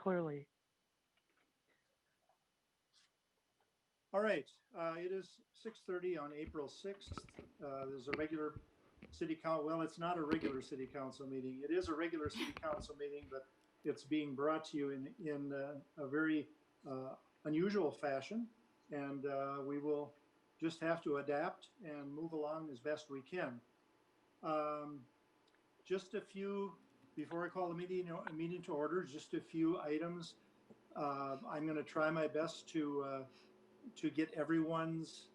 clearly. All right, it is 6:30 on April 6th. There's a regular city council. Well, it's not a regular city council meeting. It is a regular city council meeting, but it's being brought to you in a very unusual fashion. And we will just have to adapt and move along as best we can. Just a few, before I call the meeting to order, just a few items. I'm going to try my best to get everyone's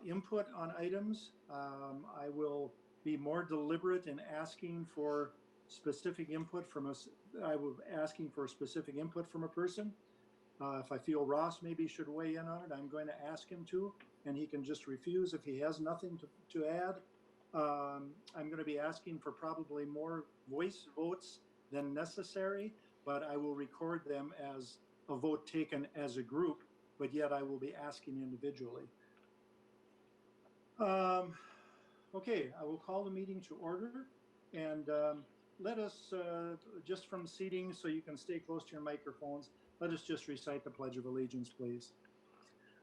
input on items. I will be more deliberate in asking for specific input from us. I will be asking for specific input from a person. If I feel Ross maybe should weigh in on it, I'm going to ask him to, and he can just refuse if he has nothing to add. I'm going to be asking for probably more voice votes than necessary, but I will record them as a vote taken as a group, but yet I will be asking individually. Okay, I will call the meeting to order, and let us, just from seating so you can stay close to your microphones, let us just recite the Pledge of Allegiance, please.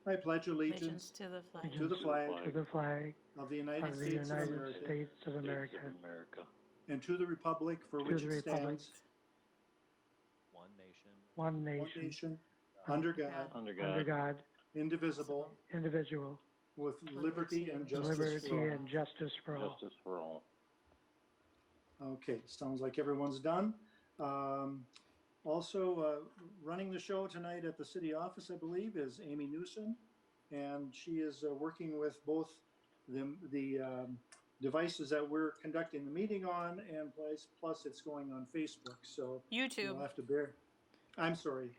I pledge allegiance to the flag, To the flag of the United of the States of United America States of America, and to the republic for to which the it republic, stands, one one nation, nation, under God, under God, indivisible, indivisible, with liberty and with justice liberty for all. and justice for all. Okay, sounds like everyone's done. Also, running the show tonight at the city office, I believe, is Amy Newsom, and she is working with both the devices that we're conducting the meeting on, and plus it's going on Facebook. So YouTube. we'll have to bear. I'm sorry,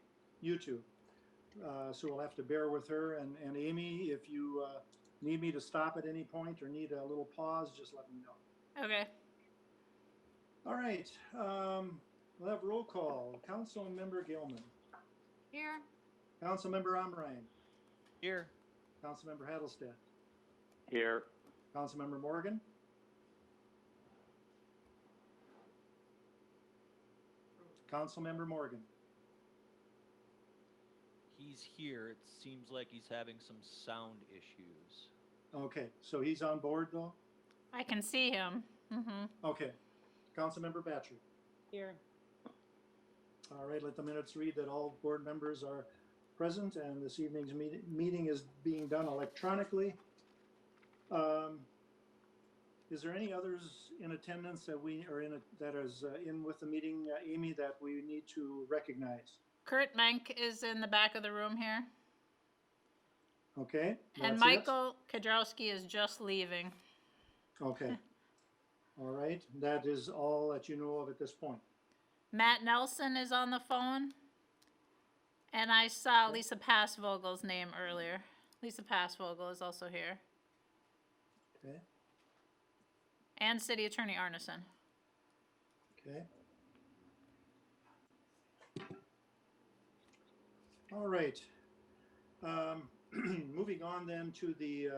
YouTube. So we'll have to bear with her. And Amy, if you need me to stop at any point or need a little pause, just let me know. Okay. All right. We'll have roll call. Councilmember Gilman. Here. Councilmember Omrine. Here. Councilmember Hattlestead. Here. Councilmember Morgan. Councilmember Morgan. He's here. It seems like he's having some sound issues. Okay, so he's on board though? I can see him. Mm-hmm. Okay. Councilmember Batcher. Here. All right, let the minutes read that all board members are present and this evening's meeting is being done electronically. Is there any others in attendance that that is in with the meeting, Amy, that we need to recognize? Kurt Menk is in the back of the room here. Okay. And Michael Kudrowski is just leaving. Okay. All right. That is all that you know of at this point. Matt Nelson is on the phone. And I saw Lisa Passvogel's name earlier. Lisa Passvogel is also here. Okay. And City Attorney Arneson. Okay. All right. Moving on then to the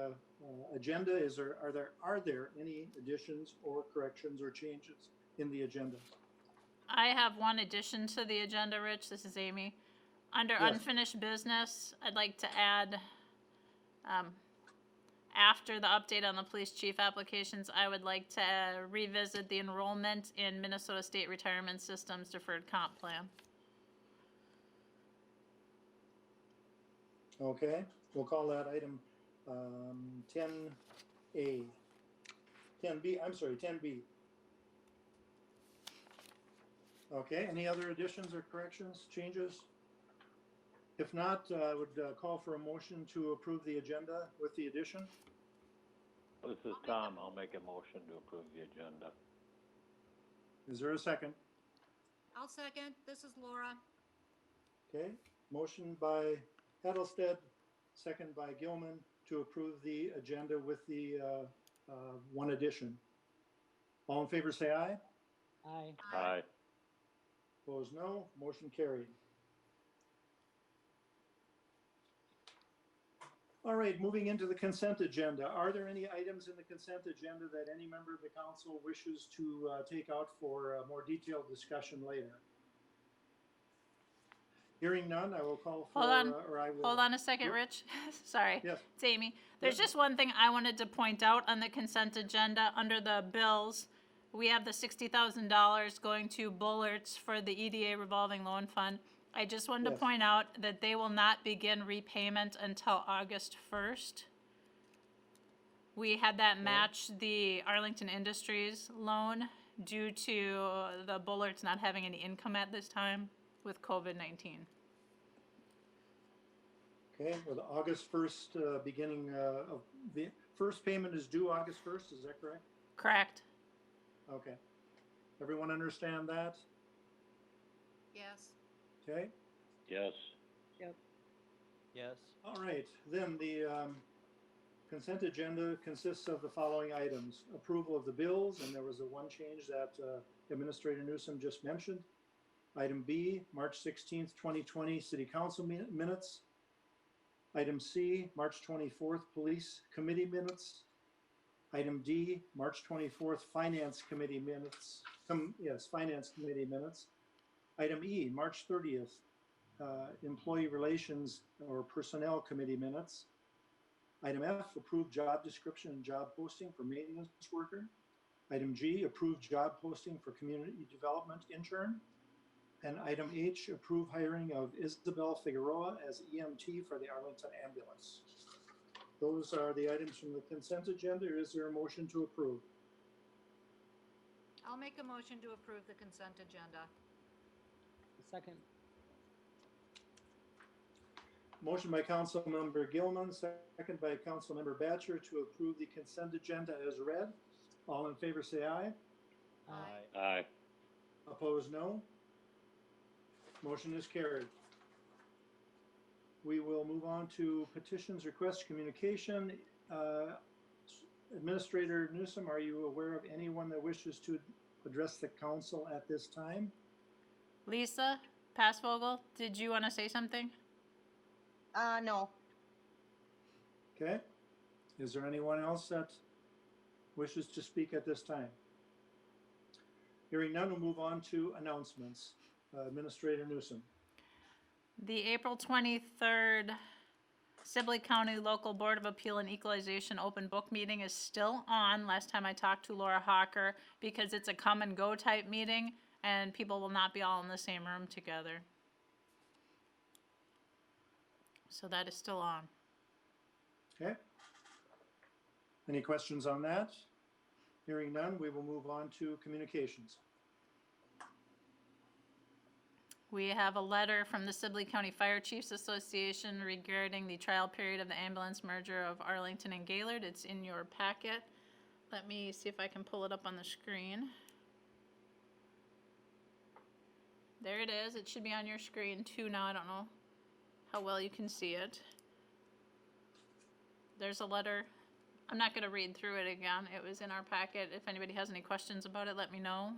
agenda. Are there any additions or corrections or changes in the agenda? I have one addition to the agenda, Rich. This is Amy. Under unfinished business, I'd like to add, after the update on the police chief applications, I would like to revisit the enrollment in Minnesota State Retirement System's deferred comp plan. Okay, we'll call that item 10A. 10B, I'm sorry, 10B. Okay, any other additions or corrections, changes? If not, I would call for a motion to approve the agenda with the addition. This is Tom. I'll make a motion to approve the agenda. Is there a second? I'll second. This is Laura. Okay, motion by Hattlestead, second by Gilman to approve the agenda with the one addition. All in favor say aye. Aye. Aye. Opposed no, motion carried. All right, moving into the consent agenda. Are there any items in the consent agenda that any member of the council wishes to take out for a more detailed discussion later? Hearing none, I will call for, Hold on. or I will. Hold on a second, Yep. Rich. Sorry. Yes. It's Amy. There's Yep. just one thing I wanted to point out on the consent agenda under the bills. We have the $60,000 going to Bullards for the EDA revolving loan fund. I just wanted to Yes. point out that they will not begin repayment until August 1st. We had that match the Arlington Industries loan due to the Bullards not having any income at this time with COVID-19. Okay, with August 1st, beginning of the first payment is due August 1st, is that correct? Correct. Okay. Everyone understand that? Yes. Okay. Yes. Yes. All right, then the consent agenda consists of the following items. Approval of the bills, and there was the one change that Administrator Newsom just mentioned. Item B, March 16th, 2020, City Council minutes. Item C, March 24th, Police Committee minutes. Item D, March 24th, Finance Committee minutes. Finance Committee minutes. Item E, March 30th, Employee Relations or Personnel Committee minutes. Item F, approved job description and job posting for maintenance worker. Item G, approved job posting for community development intern. And item H, approved hiring of Isabel Figueroa as EMT for the Arlington ambulance. Those are the items from the consent agenda. Is there a motion to approve? I'll make a motion to approve the consent agenda. Second. Motion by Councilmember Gilman, second by Councilmember Batchor to approve the consent agenda as read. All in favor say aye. Aye. Aye. Opposed, no. Motion is carried. We will move on to petitions, requests, communication. Administrator Newsom, are you aware of anyone that wishes to address the council at this time? Lisa Passvogel, did you want to say something? No. Okay. Is there anyone else that wishes to speak at this time? Hearing none, we'll move on to announcements. Administrator Newsom. The April 23rd Sibley County Local Board of Appeal and Equalization open book meeting is still on. Last time I talked to Laura Hawker, because it's a come and go type meeting and people will not be all in the same room together. So that is still on. Okay. Any questions on that? Hearing none, we will move on to communications. We have a letter from the Sibley County Fire Chiefs Association regarding the trial period of the ambulance merger of Arlington and Gaylord. It's in your packet. Let me see if I can pull it up on the screen. There it is. It should be on your screen too now. I don't know how well you can see it. There's a letter. I'm not going to read through it again. It was in our packet. If anybody has any questions about it, let me know.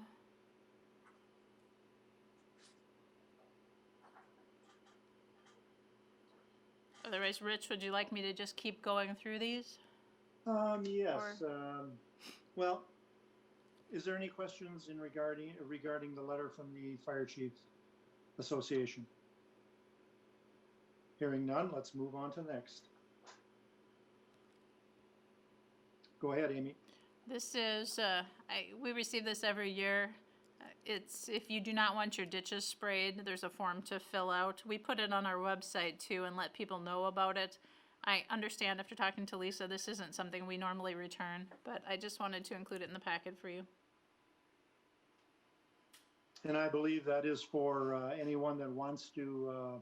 Otherwise, Rich, would you like me to just keep going through these? Yes. Well, is there any questions in regarding the letter from the Fire Chiefs Association? Hearing none, let's move on to next. Go ahead, Amy. This is, we receive this every year. It's, if you do not want your ditches sprayed, there's a form to fill out. We put it on our website too and let people know about it. I understand after talking to Lisa, this isn't something we normally return, but I just wanted to include it in the packet for you. And I believe that is for anyone that wants to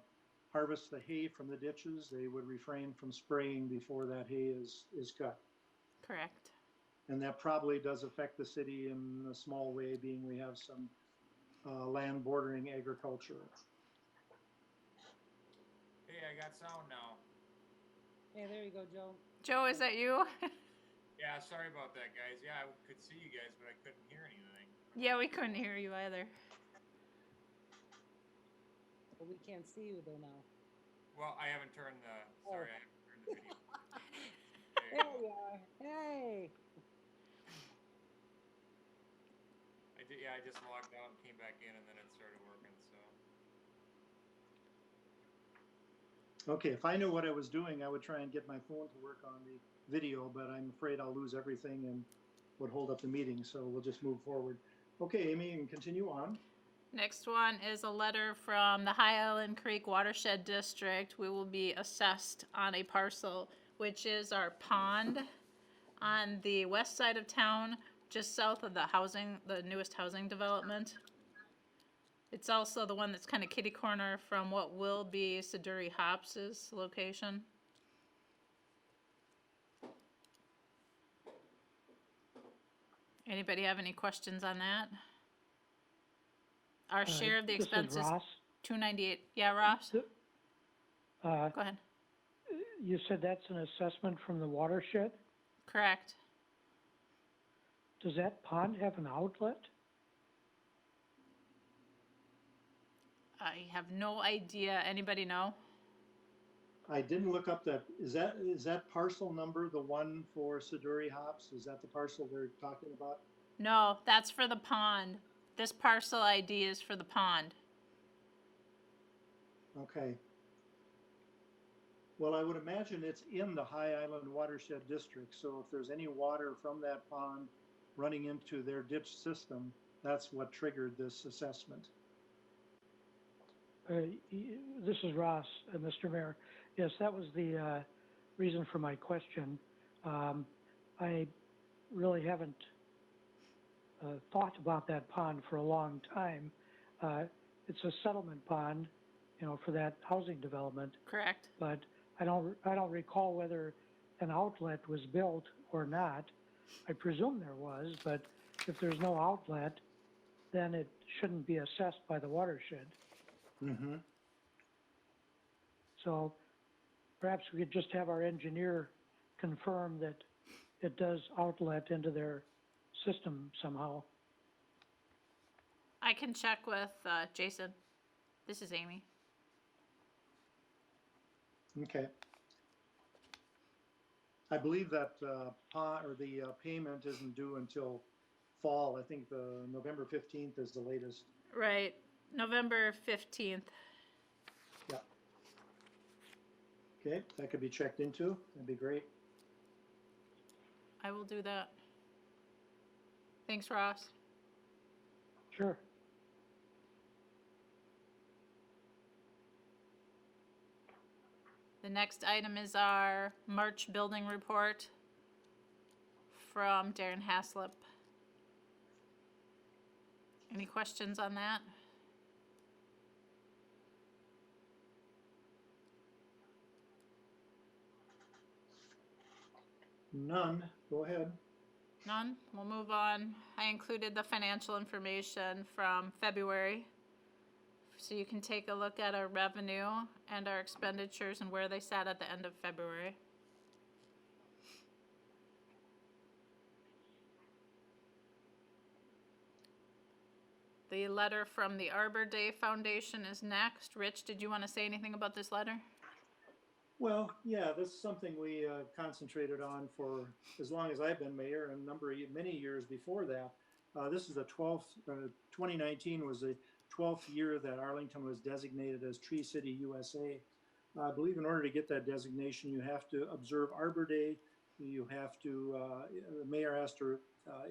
harvest the hay from the ditches. They would refrain from spraying before that hay is cut. Correct. And that probably does affect the city in a small way, being we have some land bordering agriculture. Hey, I got sound now. Hey, there you go, Joe. Joe, is that you? Yeah, sorry about that, guys. Yeah, I could see you guys, but I couldn't hear anything. Yeah, we couldn't hear you either. But we can't see you though now. Well, I haven't turned the. Sorry, I haven't turned the video. There you There go. you are. Hey. I just logged out and came back in, and then it started working. So. Okay, if I knew what I was doing, I would try and get my phone to work on the video, but I'm afraid I'll lose everything and would hold up the meeting, so we'll just move forward. Okay, Amy, you can continue on. Next one is a letter from the High Island Creek Watershed District. We will be assessed on a parcel, which is our pond on the west side of town, just south of the newest housing development. It's also the one that's kind of kitty corner from what will be Siduri Hops's location. Anybody have any questions on that? Our share of the This is expenses, Ross. $298. Yeah, Ross? Uh, Go ahead. You said that's an assessment from the watershed? Correct. Does that pond have an outlet? I have no idea. Anybody know? I didn't look up that. Is that parcel number the one for Siduri Hops? Is that the parcel they're talking about? No, that's for the pond. This parcel ID is for the pond. Okay. Well, I would imagine it's in the High Island Watershed District, so if there's any water from that pond running into their ditch system, that's what triggered this assessment. This is Ross, Mr. Mayor. Yes, that was the reason for my question. I really haven't thought about that pond for a long time. It's a settlement pond, for that housing development. Correct. But I don't recall whether an outlet was built or not. I presume there was, but if there's no outlet, then it shouldn't be assessed by the watershed. Mm-hmm. So perhaps we could just have our engineer confirm that it does outlet into their system somehow. I can check with Jason. This is Amy. Okay. I believe that payment isn't due until fall. I think the November 15th is the latest. Right. November 15th. Yeah. Okay, that could be checked into. That'd be great. I will do that. Thanks, Ross. Sure. The next item is our March building report from Darren Haslip. Any questions on that? None. Go ahead. None? We'll move on. I included the financial information from February, so you can take a look at our revenue and our expenditures and where they sat at the end of February. The letter from the Arbor Day Foundation is next. Rich, did you want to say anything about this letter? Well, yeah, this is something we concentrated on for as long as I've been mayor and many years before that. This is the 12th, 2019 was the 12th year that Arlington was designated as Tree City USA. I believe in order to get that designation, you have to observe Arbor Day. You have to, the mayor has to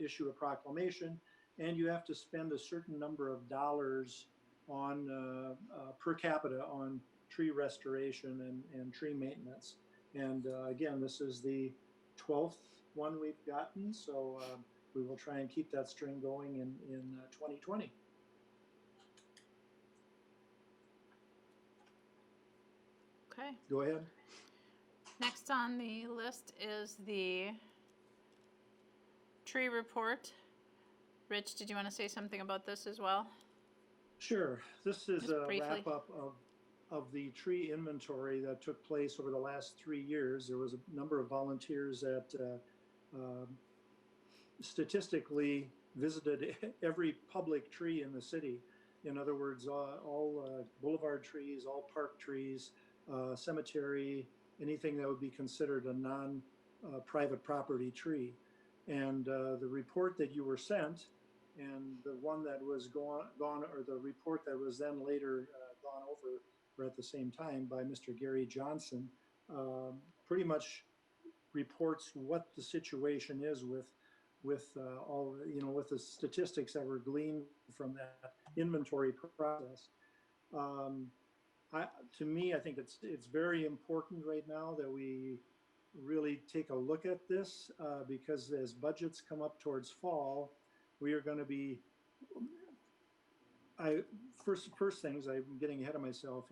issue a proclamation, and you have to spend a certain number of dollars on per capita on tree restoration and tree maintenance. And again, this is the 12th one we've gotten, so we will try and keep that string going in 2020. Okay. Go ahead. Next on the list is the tree report. Rich, did you want to say something about this as well? Sure. This is Just a briefly. wrap up of the tree inventory that took place over the last 3 years. There was a number of volunteers that statistically visited every public tree in the city. In other words, all boulevard trees, all park trees, cemetery, anything that would be considered a non-private property tree. And the report that you were sent and the one that was gone, or the report that was then later gone over or at the same time by Mr. Gary Johnson, pretty much reports what the situation is with all, with the statistics that were gleaned from that inventory process. To me, I think it's very important right now that we really take a look at this, because as budgets come up towards fall, we are going to be, first things, I'm getting ahead of myself.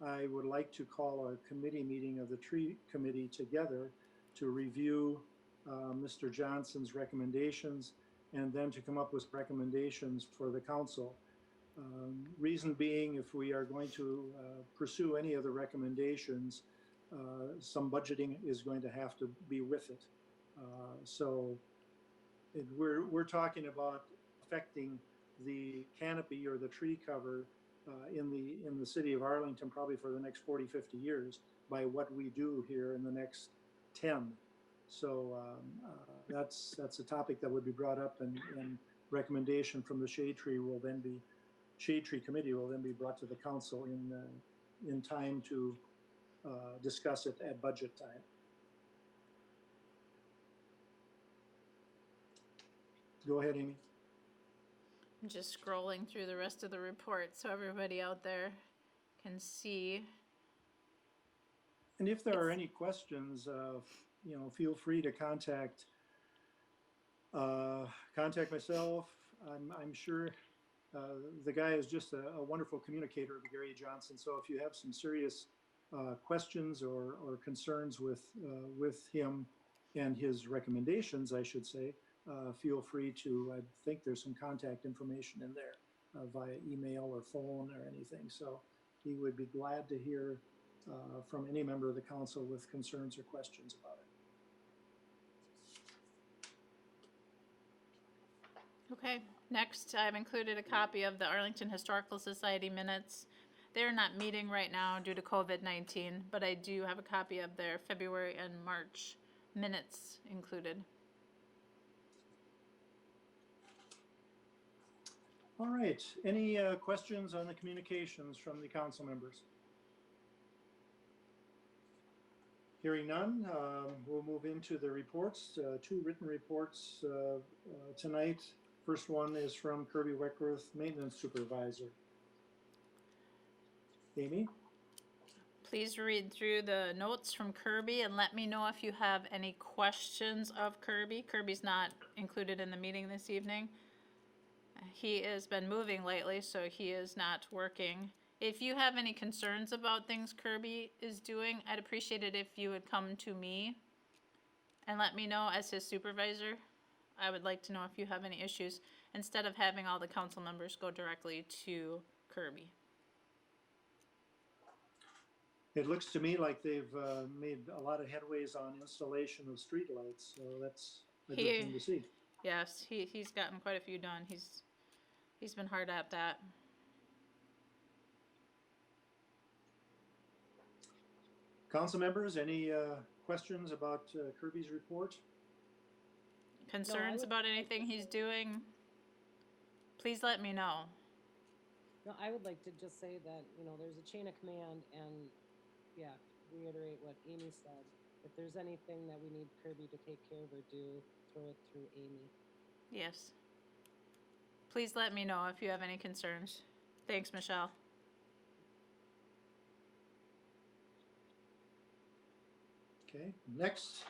I would like to call a committee meeting of the tree committee together to review Mr. Johnson's recommendations, and then to come up with recommendations for the council. Reason being, if we are going to pursue any of the recommendations, some budgeting is going to have to be with it. So we're talking about affecting the canopy or the tree cover in the city of Arlington probably for the next 40, 50 years by what we do here in the next 10. So that's a topic that would be brought up, and recommendation from the shade tree committee will then be brought to the council in time to discuss it at budget time. Go ahead, Amy. I'm just scrolling through the rest of the report so everybody out there can see. And if there are any questions, feel free to contact myself. I'm sure the guy is just a wonderful communicator, Gary Johnson. So if you have some serious questions or concerns with him and his recommendations, I should say, feel free to, I think there's some contact information in there via email or phone or anything. So he would be glad to hear from any member of the council with concerns or questions about it. Okay, next I've included a copy of the Arlington Historical Society minutes. They're not meeting right now due to COVID-19, but I do have a copy of their February and March minutes included. All right, any questions on the communications from the council members? Hearing none, we'll move into the reports. Two written reports tonight. First one is from Kirby Weckworth, Maintenance Supervisor. Amy? Please read through the notes from Kirby and let me know if you have any questions of Kirby. Kirby's not included in the meeting this evening. He has been moving lately, so he is not working. If you have any concerns about things Kirby is doing, I'd appreciate it if you would come to me and let me know as his supervisor. I would like to know if you have any issues instead of having all the council members go directly to Kirby. It looks to me like they've made a lot of headways on installation of streetlights, so that's a good thing to see. Yes, he's gotten quite a few done. He's been hard at that. Council members, any questions about Kirby's report? Concerns about anything he's doing? Please let me know. No, I would like to just say that, there's a chain of command, and yeah, reiterate what Amy said. If there's anything that we need Kirby to take care of or do, throw it through Amy. Yes. Please let me know if you have any concerns. Thanks, Michelle. Okay, next.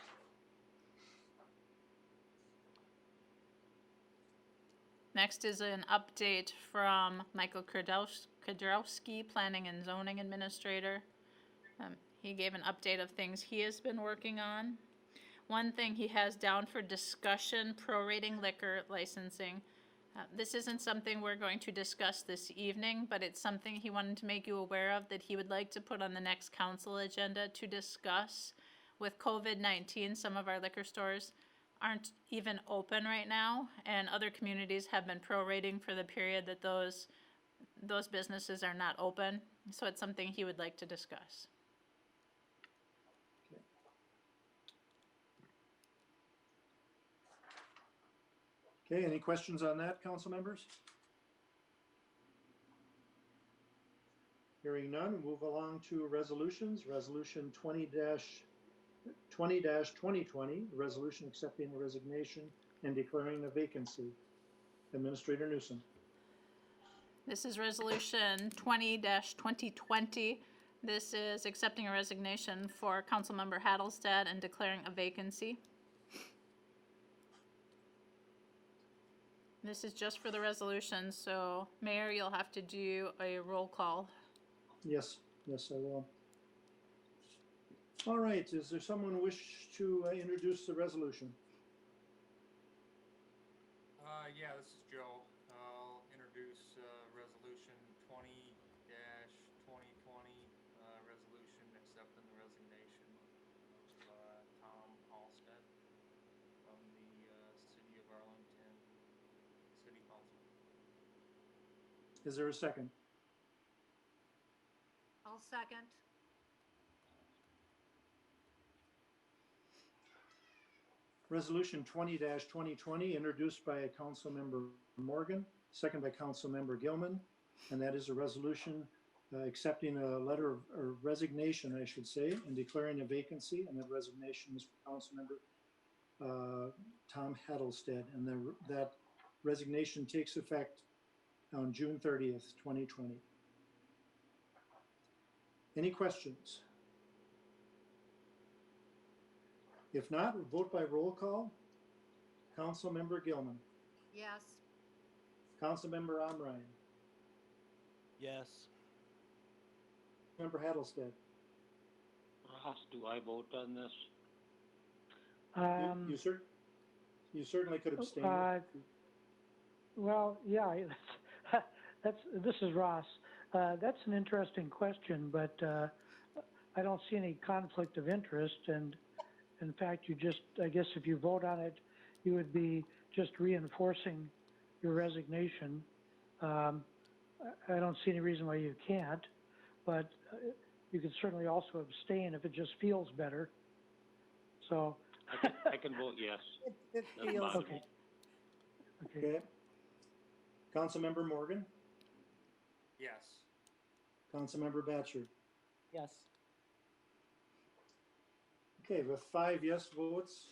Next is an update from Michael Kudrowski, Planning and Zoning Administrator. He gave an update of things he has been working on. One thing he has down for discussion, prorating liquor licensing. This isn't something we're going to discuss this evening, but it's something he wanted to make you aware of that he would like to put on the next council agenda to discuss. With COVID-19, some of our liquor stores aren't even open right now, and other communities have been prorating for the period that those businesses are not open. So it's something he would like to discuss. Okay, any questions on that, council members? Hearing none, we'll move along to resolutions. Resolution 20-2020, resolution accepting a resignation and declaring a vacancy. Administrator Newsom. This is Resolution 20-2020. This is accepting a resignation for Councilmember Hattlestead and declaring a vacancy. This is just for the resolution, so Mayor, you'll have to do a roll call. Yes, yes, I will. All right, is there someone wish to introduce the resolution? Yeah, this is Joe. I'll introduce resolution 20-2020, resolution accepting the resignation of Tom Halstead from the City of Arlington City Council. Is there a second? I'll second. Resolution 20-2020, introduced by Councilmember Morgan, second by Councilmember Gilman, and that is a resolution accepting a letter of or resignation, I should say, and declaring a vacancy, and that resignation is for Councilmember Tom Hattlestead, and that resignation takes effect on June 30th, 2020. Any questions? If not, we'll vote by roll call. Councilmember Gilman. Yes. Councilmember Omrine. Yes. Member Hattlestead. Ross, do I vote on this? You certainly could abstain. Well, yeah, this is Ross. That's an interesting question, but I don't see any conflict of interest. And in fact, I guess if you vote on it, you would be just reinforcing your resignation. I don't see any reason why you can't, but you can certainly also abstain if it just feels better. So. I can vote yes. It feels Okay. Okay. Councilmember Morgan. Yes. Councilmember Batchor. yes. Okay, with 5 yes votes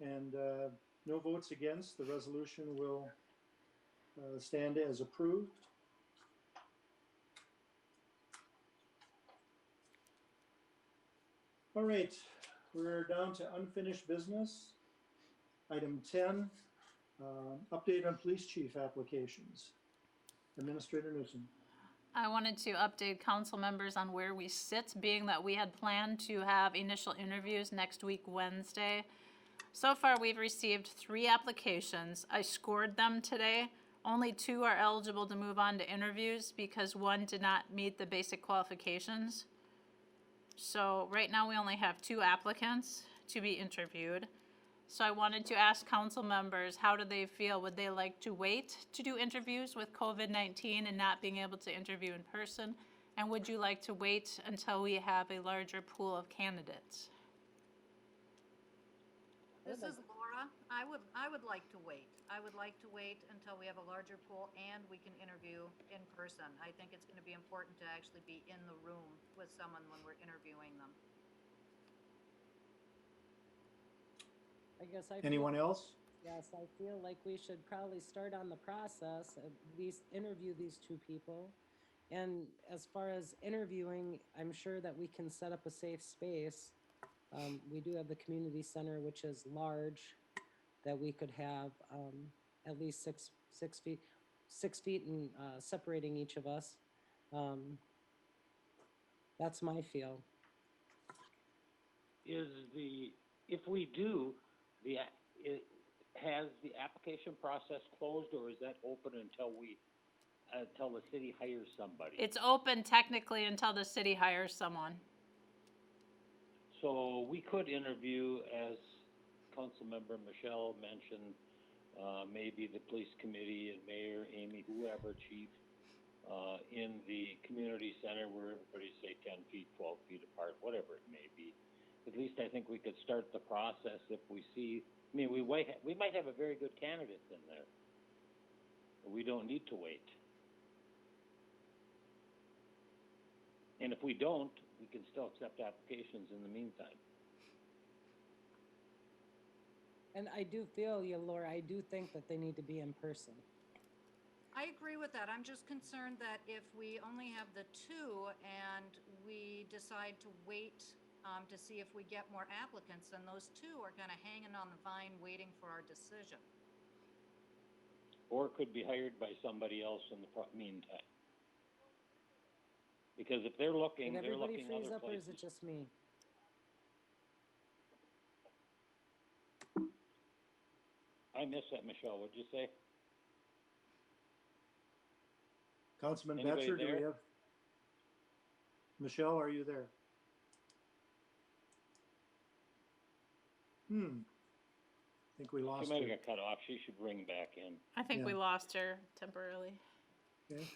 and no votes against, the resolution will stand as approved. All right, we're down to unfinished business. Item 10, update on police chief applications. Administrator Newsom. I wanted to update council members on where we sit, being that we had planned to have initial interviews next week, Wednesday. So far, we've received 3 applications. I scored them today. Only 2 are eligible to move on to interviews because 1 did not meet the basic qualifications. So right now, we only have 2 applicants to be interviewed. So I wanted to ask council members, how do they feel? Would they like to wait to do interviews with COVID-19 and not being able to interview in person? And would you like to wait until we have a larger pool of candidates? This is Laura. I would like to wait. I would like to wait until we have a larger pool and we can interview in person. I think it's going to be important to actually be in the room with someone when we're interviewing them. I guess I. Anyone else? Yes, I feel like we should probably start on the process, at least interview these 2 people. And as far as interviewing, I'm sure that we can set up a safe space. We do have the community center, which is large, that we could have at least 6 feet and separating each of us. That's my feel. If we do, has the application process closed, or is that open until the city hires somebody? It's open technically until the city hires someone. So we could interview, as Councilmember Michelle mentioned, maybe the police committee and mayor, Amy, whoever, chief, in the community center where everybody's, say, 10 feet, 12 feet apart, whatever it may be. At least I think we could start the process if we see, I mean, we might have a very good candidate in there. We don't need to wait. And if we don't, we can still accept applications in the meantime. And I do feel you, Laura, I do think that they need to be in person. I agree with that. I'm just concerned that if we only have the two and we decide to wait to see if we get more applicants, then those two are kind of hanging on the vine waiting for our decision. Or could be hired by somebody else in the meantime. Because if they're looking, Did they're everybody looking freeze other up, or is places. it just me? I missed that, Michelle. What'd you say? Councilman Anybody Batcher, do we there? have? Michelle, are you there? I think we lost She might her. have got cut off. She should ring back in. I think we Yeah. lost her temporarily. Okay.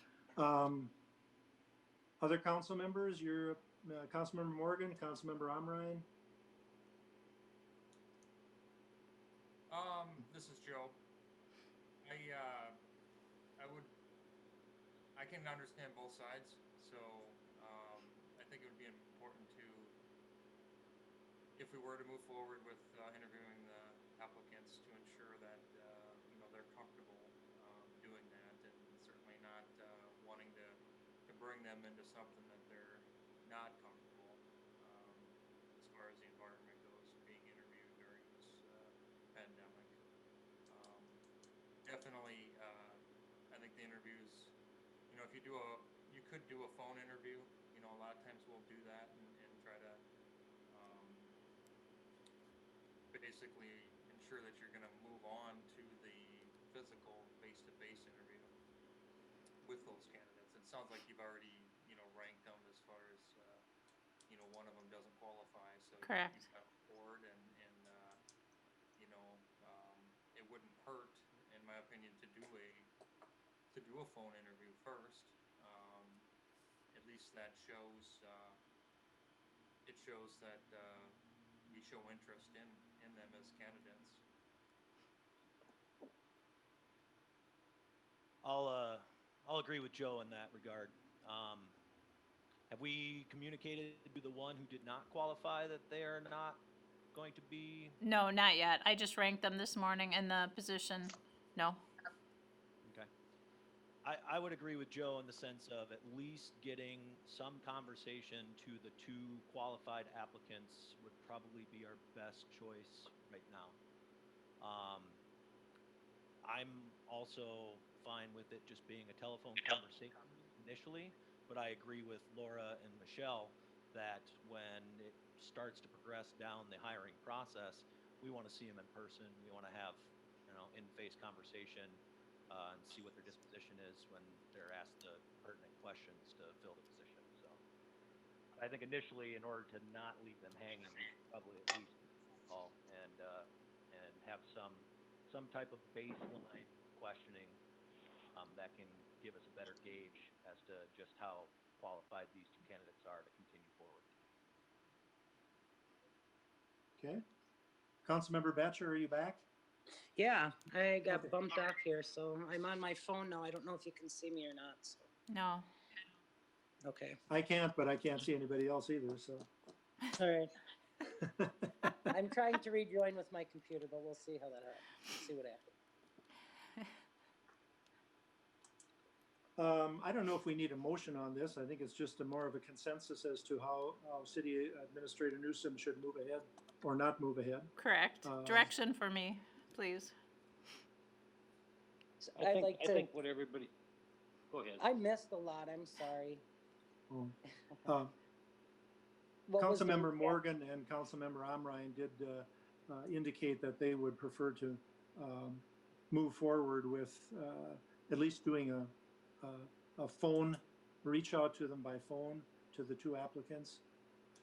Other council members, you're Councilmember Morgan, Councilmember Omrine. This is Joe. I can understand both sides, so I think it would be important to, if we were to move forward with interviewing the applicants, to ensure that they're comfortable doing that, and certainly not wanting to bring them into something that they're not comfortable as far as the environment goes, being interviewed during this pandemic. Definitely, I think the interviews, if you could do a phone interview, a lot of times we'll do that and try to basically ensure that you're going to move on to the physical face-to-face interview with those candidates. It sounds like you've already, ranked them as far as, one of them doesn't qualify, so Correct. you've got forward, and it wouldn't hurt, in my opinion, to do a phone interview first. At least that shows that we show interest in them as candidates. I'll agree with Joe in that regard. Have we communicated to the one who did not qualify that they are not going to be? No, not yet. I just ranked them this morning in the position. No. Okay. I would agree with Joe in the sense of at least getting some conversation to the two qualified applicants would probably be our best choice right now. I'm also fine with it just being a telephone conversation initially, but I agree with Laura and Michelle that when it starts to progress down the hiring process, we want to see them in person. We want to have, in-face conversation and see what their disposition is when they're asked the pertinent questions to fill the position. So I think initially, in order to not leave them hanging, we should probably at least call and have some type of baseline questioning that can give us a better gauge as to just how qualified these two candidates are to continue forward. Okay. Councilmember Batcher, are you back? Yeah, I got Okay. bumped off here, so I'm on my phone now. I don't know if you can see me or not, so, No. okay. I can't, but I can't see anybody else either, so. All right. I'm trying to rejoin with my computer, but we'll see how that happens. See what happens. I don't know if we need a motion on this. I think it's just more of a consensus as to how City Administrator Newsom should move ahead or not move ahead. Correct. Direction for me, please. So I I'd like to, think what everybody, go ahead. I missed a lot, I'm sorry. What was the Councilmember recap? Morgan and Councilmember Omrine did indicate that they would prefer to move forward with at least doing a phone, reach out to them by phone, to the two applicants,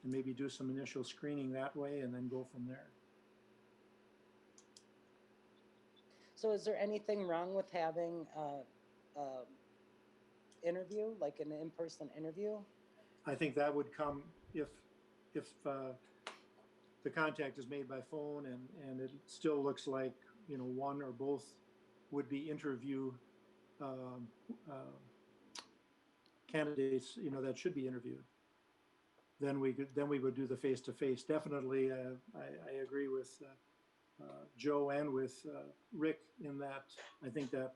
and maybe do some initial screening that way and then go from there. So is there anything wrong with having a interview, like an in-person interview? I think that would come if the contact is made by phone and it still looks like, one or both would be interview candidates, that should be interviewed. then we would do the face-to-face. Definitely, I agree with Joe and with Rick in that I think that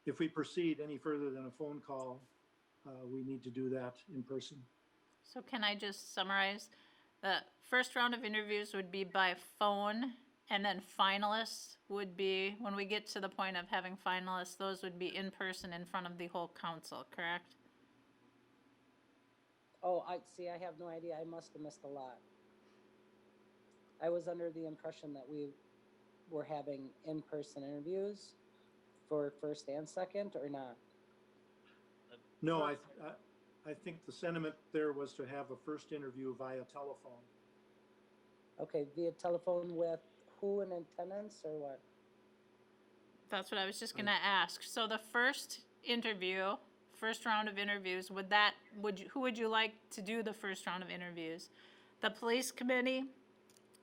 if we proceed any further than a phone call, we need to do that in person. So can I just summarize? The first round of interviews would be by phone, and then finalists would be, when we get to the point of having finalists, those would be in person in front of the whole council, correct? Oh, I see. I have no idea. I must have missed a lot. I was under the impression that we were having in-person interviews for first and second, or not? No, First, I think the sentiment there was to have a first interview via telephone. Okay, via telephone with who in attendance or what? That's what I was just gonna ask. So the first interview, first round of interviews, who would you like to do the first round of interviews? The police committee,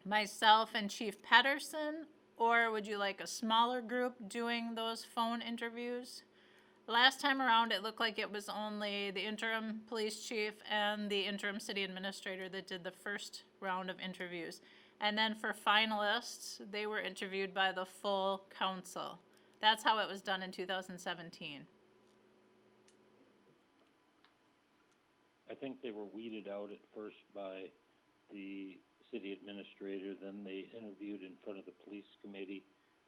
myself and Chief Pedersen, or would you like a smaller group doing those phone interviews? Last time around, it looked like it was only the interim police chief and the interim city administrator that did the first round of interviews. And then for finalists, they were interviewed by the full council. That's how it was done in 2017. I think they were weeded out at first by the city administrator, then they interviewed in front of the police committee,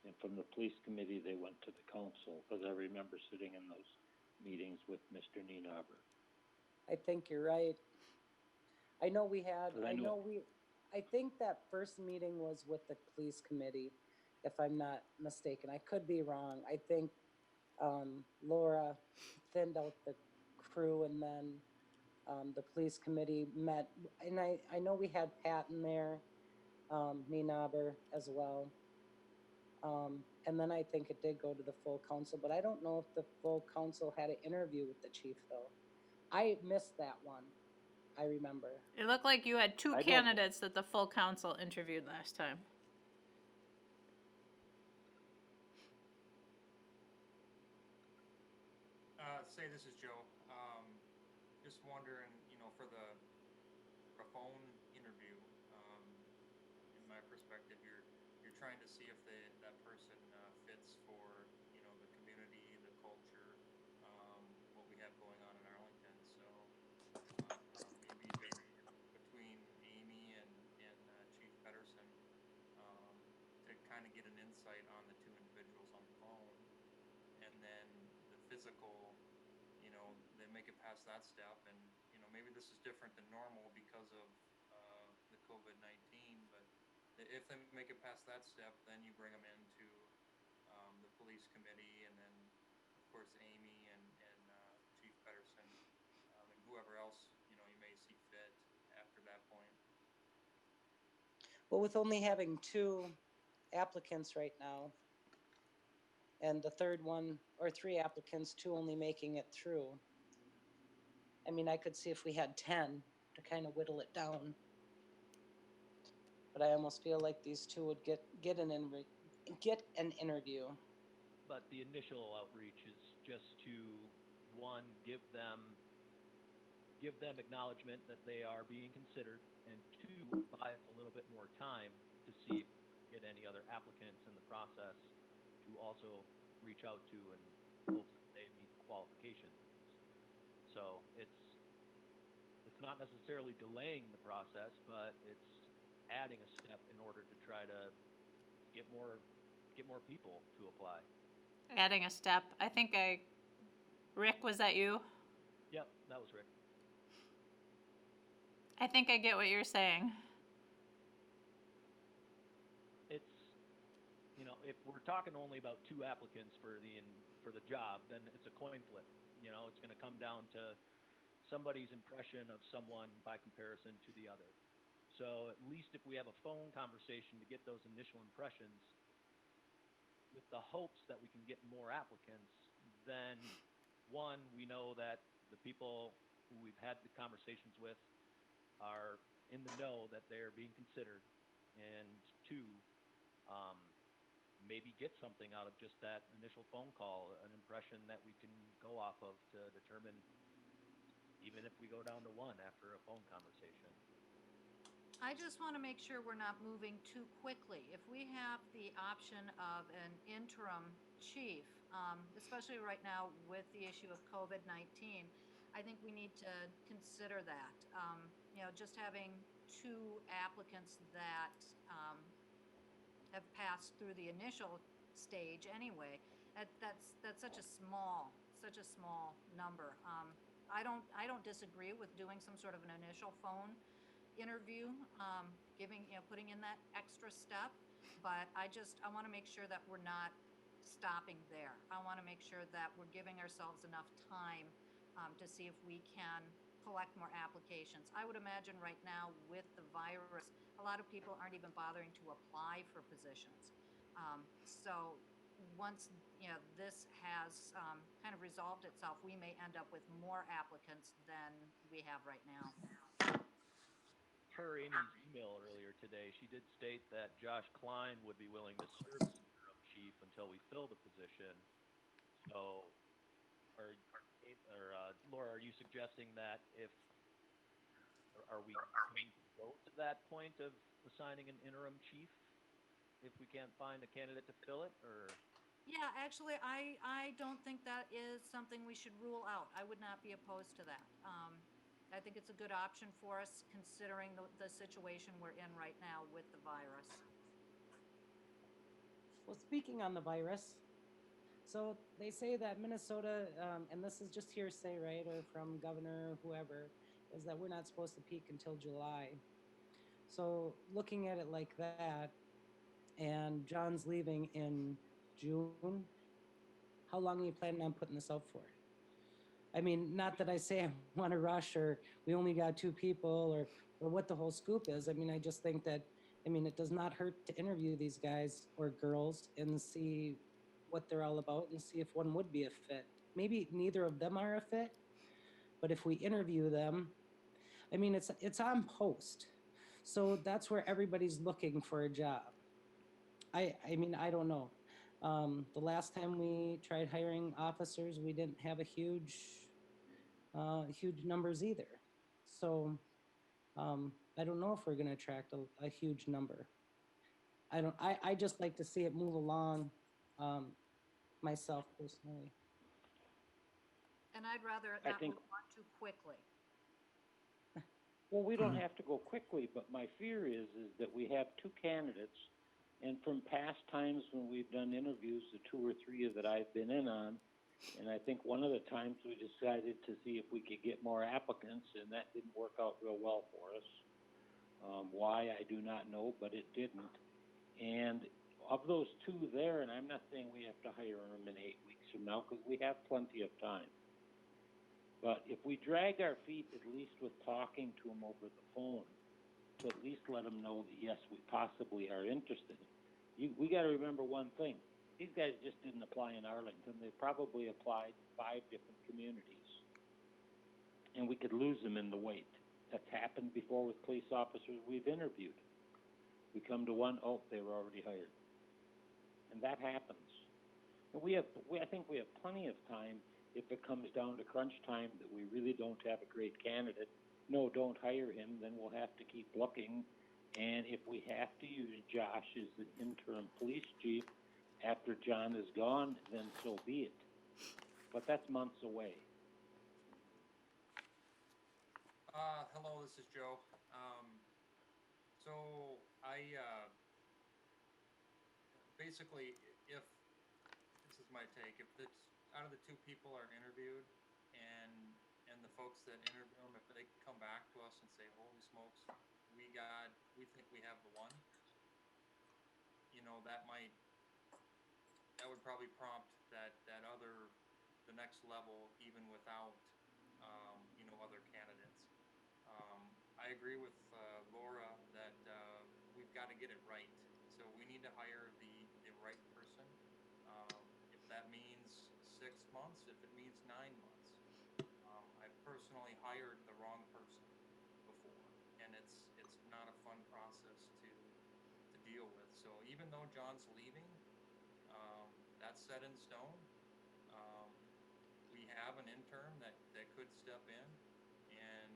and from the police committee, they went to the council, because I remember sitting in those meetings with Mr. Nienaber. I think you're right. I know we had, But I think that first meeting was with the police committee, if I'm not mistaken. I could be wrong. I think Laura thinned out the crew, and then the police committee met. And I know we had Pat in there, Nienaber as well. And then I think it did go to the full council, but I don't know if the full council had an interview with the chief, though. I missed that one. I remember. It looked like you had two I don't- candidates that the full council interviewed last time. Say this is Joe. Just wondering, for a phone interview, in my perspective, you're trying to see if that person fits for the community, the culture, what we have going on in Arlington. So maybe between Amy and Chief Pedersen, to kind of get an insight on the two individuals on the phone, and then the physical, they make it past that step, and maybe this is different than normal because of the COVID-19, but if they make it past that step, then you bring them into the police committee, and then of course Amy and Chief Pedersen, and whoever else you may see fit after that point. Well, with only having two applicants right now, and the third one, or three applicants, two only making it through. I mean, I could see if we had 10 to kind of whittle it down. But I almost feel like these two would get an interview. but the initial outreach is just to, one, give them acknowledgement that they are being considered, and two, buy us a little bit more time to see if we can get any other applicants in the process to also reach out to and hope that they meet the qualifications. So it's not necessarily delaying the process, but it's adding a step in order to try to get more people to apply. Adding a step. Rick, was that you? Yep, that was Rick. I think I get what you're saying. It's, if we're talking only about two applicants for the job, then it's a coin flip. It's going to come down to somebody's impression of someone by comparison to the other. So at least if we have a phone conversation to get those initial impressions, with the hopes that we can get more applicants, then one, we know that the people who we've had the conversations with are in the know that they're being considered, and two, maybe get something out of just that initial phone call, an impression that we can go off of to determine, even if we go down to one after a phone conversation. I just want to make sure we're not moving too quickly. If we have the option of an interim chief, especially right now with the issue of COVID-19, I think we need to consider that. Just having two applicants that have passed through the initial stage anyway, that's such a small number. I don't disagree with doing some sort of an initial phone interview, putting in that extra step, but I want to make sure that we're not stopping there. I want to make sure that we're giving ourselves enough time to see if we can collect more applications. I would imagine right now with the virus, a lot of people aren't even bothering to apply for positions. So once this has kind of resolved itself, we may end up with more applicants than we have right now. Per Amy's email earlier today, she did state that Josh Klein would be willing to serve as interim chief until we fill the position. So, Laura, are you suggesting that are we going to go to that point of assigning an interim chief if we can't find a candidate to fill it, or? Yeah, actually, I don't think that is something we should rule out. I would not be opposed to that. I think it's a good option for us considering the situation we're in right now with the virus. Well, speaking on the virus, so they say that Minnesota, and this is just hearsay, right, or from governor or whoever, is that we're not supposed to peak until July. So looking at it like that, and John's leaving in June, how long are you planning on putting this out for? I mean, not that I say I want to rush or we only got 2 people or what the whole scoop is. I mean, I just think that, it does not hurt to interview these guys or girls and see what they're all about and see if one would be a fit. Maybe neither of them are a fit, but if we interview them, it's on post. So that's where everybody's looking for a job. I don't know. The last time we tried hiring officers, we didn't have a huge numbers either. So I don't know if we're going to attract a huge number. I just like to see it move along, myself personally. And I'd rather it I not think- move on too quickly. Well, we don't have to go quickly, but my fear is that we have 2 candidates, and from past times when we've done interviews, the 2 or 3 that I've been in on, and I think one of the times we decided to see if we could get more applicants, and that didn't work out real well for us. Why, I do not know, but it didn't. And of those 2 there, and I'm not saying we have to hire them in 8 weeks from now, because we have plenty of time. But if we drag our feet, at least with talking to them over the phone, to at least let them know that, yes, we possibly are interested. We got to remember one thing. These guys just didn't apply in Arlington. They probably applied in 5 different communities. And we could lose them in the wait. That's happened before with police officers we've interviewed. We come to one, oh, they were already hired. And that happens. And I think we have plenty of time if it comes down to crunch time that we really don't have a great candidate. No, don't hire him, then we'll have to keep looking. And if we have to use Josh as the interim police chief after John is gone, then so be it. But that's months away. Hello, this is Joe. So basically, if this is my take, if it's out of the 2 people are interviewed, and the folks that interview them, if they come back to us and say, "Holy smokes, we think we have the one," that would probably prompt the next level, even without other candidates. I agree with Laura that we've got to get it right. So we need to hire the right person. If that means 6 months, if it means 9 months. I've personally hired the wrong person before, and it's not a fun process to deal with. So even though John's leaving, that's set in stone. We have an intern that could step in, and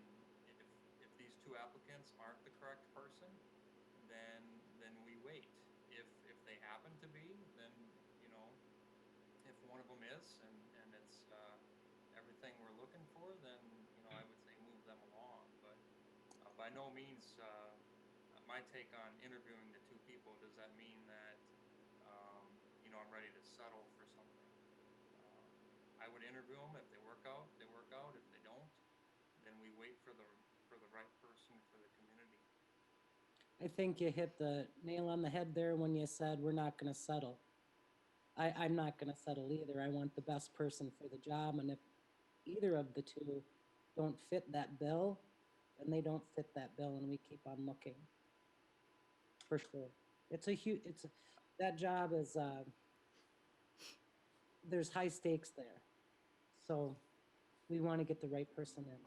if these two applicants aren't the correct person, then we wait. If they happen to be, then, you know, if one of them is and it's everything we're looking for, then, you know, I would say move them along. But by no means, my take on interviewing the two people, does that mean that, you know, I'm ready to settle for something? I would interview them. If they work out, they work out. If they don't, then we wait for the right person for the community. I think you hit the nail on the head there when you said we're not going to settle. I'm not going to settle either. I want the best person for the job. And if either of the two don't fit that bill, then they don't fit that bill and we keep on looking. For sure. It's a huge, that job is, there's high stakes there. So we want to get the right person in.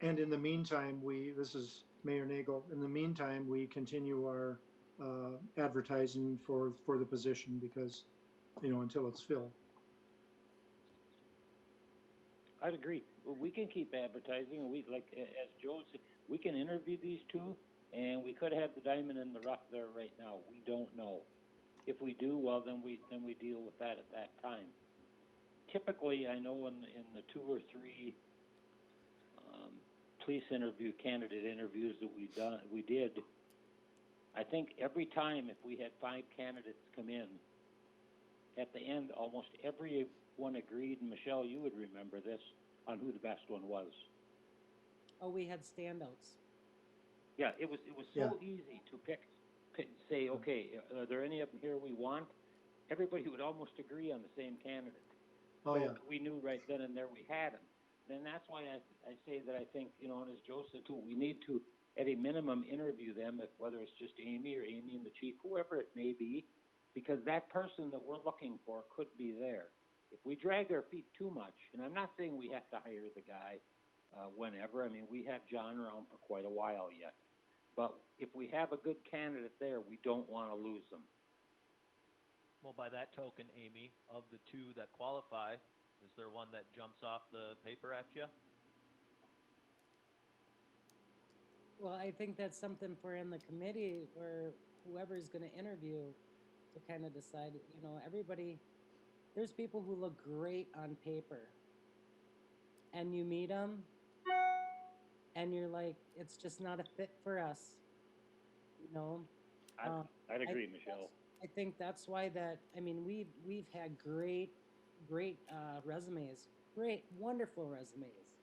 And in the meantime, this is Mayor Nagel, in the meantime, we continue our advertising for the position because, you know, until it's filled. I'd agree. We can keep advertising, and we, like, as Joe said, we can interview these two, and we could have the diamond in the rough there right now. We don't know. If we do, well, then we deal with that at that time. Typically, I know in the 2 or 3 police candidate interviews that we did, I think every time if we had 5 candidates come in, at the end, almost everyone agreed, and Michelle, you would remember this, on who the best one was. Oh, we had standouts. Yeah, it was so easy to pick, say, okay, are there any of them here we want? Everybody would almost agree on the same candidate. Oh, so yeah. We knew right then and there we had him. Then that's why I say that I think, you know, and as Joe said too, we need to, at a minimum, interview them, whether it's just Amy or Amy and the chief, whoever it may be, because that person that we're looking for could be there. If we drag our feet too much, and I'm not saying we have to hire the guy whenever. I mean, we have John around for quite a while yet. But if we have a good candidate there, we don't want to lose them. Well, by that token, Amy, of the 2 that qualify, is there one that jumps off the paper at you? Well, I think that's something for in the committee where whoever's going to interview to kind of decide, you know, everybody, there's people who look great on paper and you meet them and you're like, it's just not a fit for us, you know? I'd agree, Michelle. I think that's why I mean, we've had great resumes, great, wonderful resumes.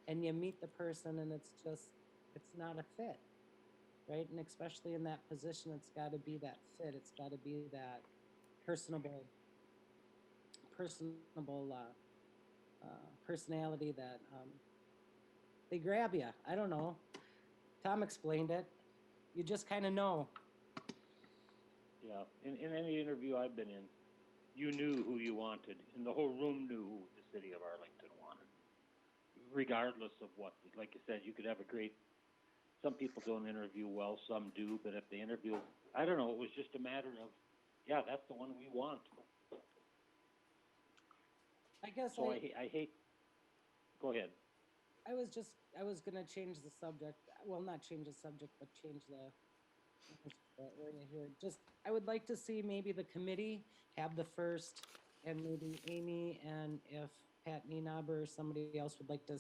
And you meet the person and it's not a fit, right? And especially in that position, it's got to be that fit. It's got to be that personable personality that they grab you. I don't know. Tom explained it. You just kind of know. Yeah, in any interview I've been in, you knew who you wanted, and the whole room knew who the city of Arlington wanted, regardless of what. Like you said, you could have some people don't interview well, some do, but if they interview, I don't know, it was just a matter of, yeah, that's the one we want. I guess so I hate, go ahead. I was going to change the subject. Well, not change the subject, but change the area here. Just, I would like to see maybe the committee have the first, and maybe Amy, and if Pat Nienaber or somebody else would like to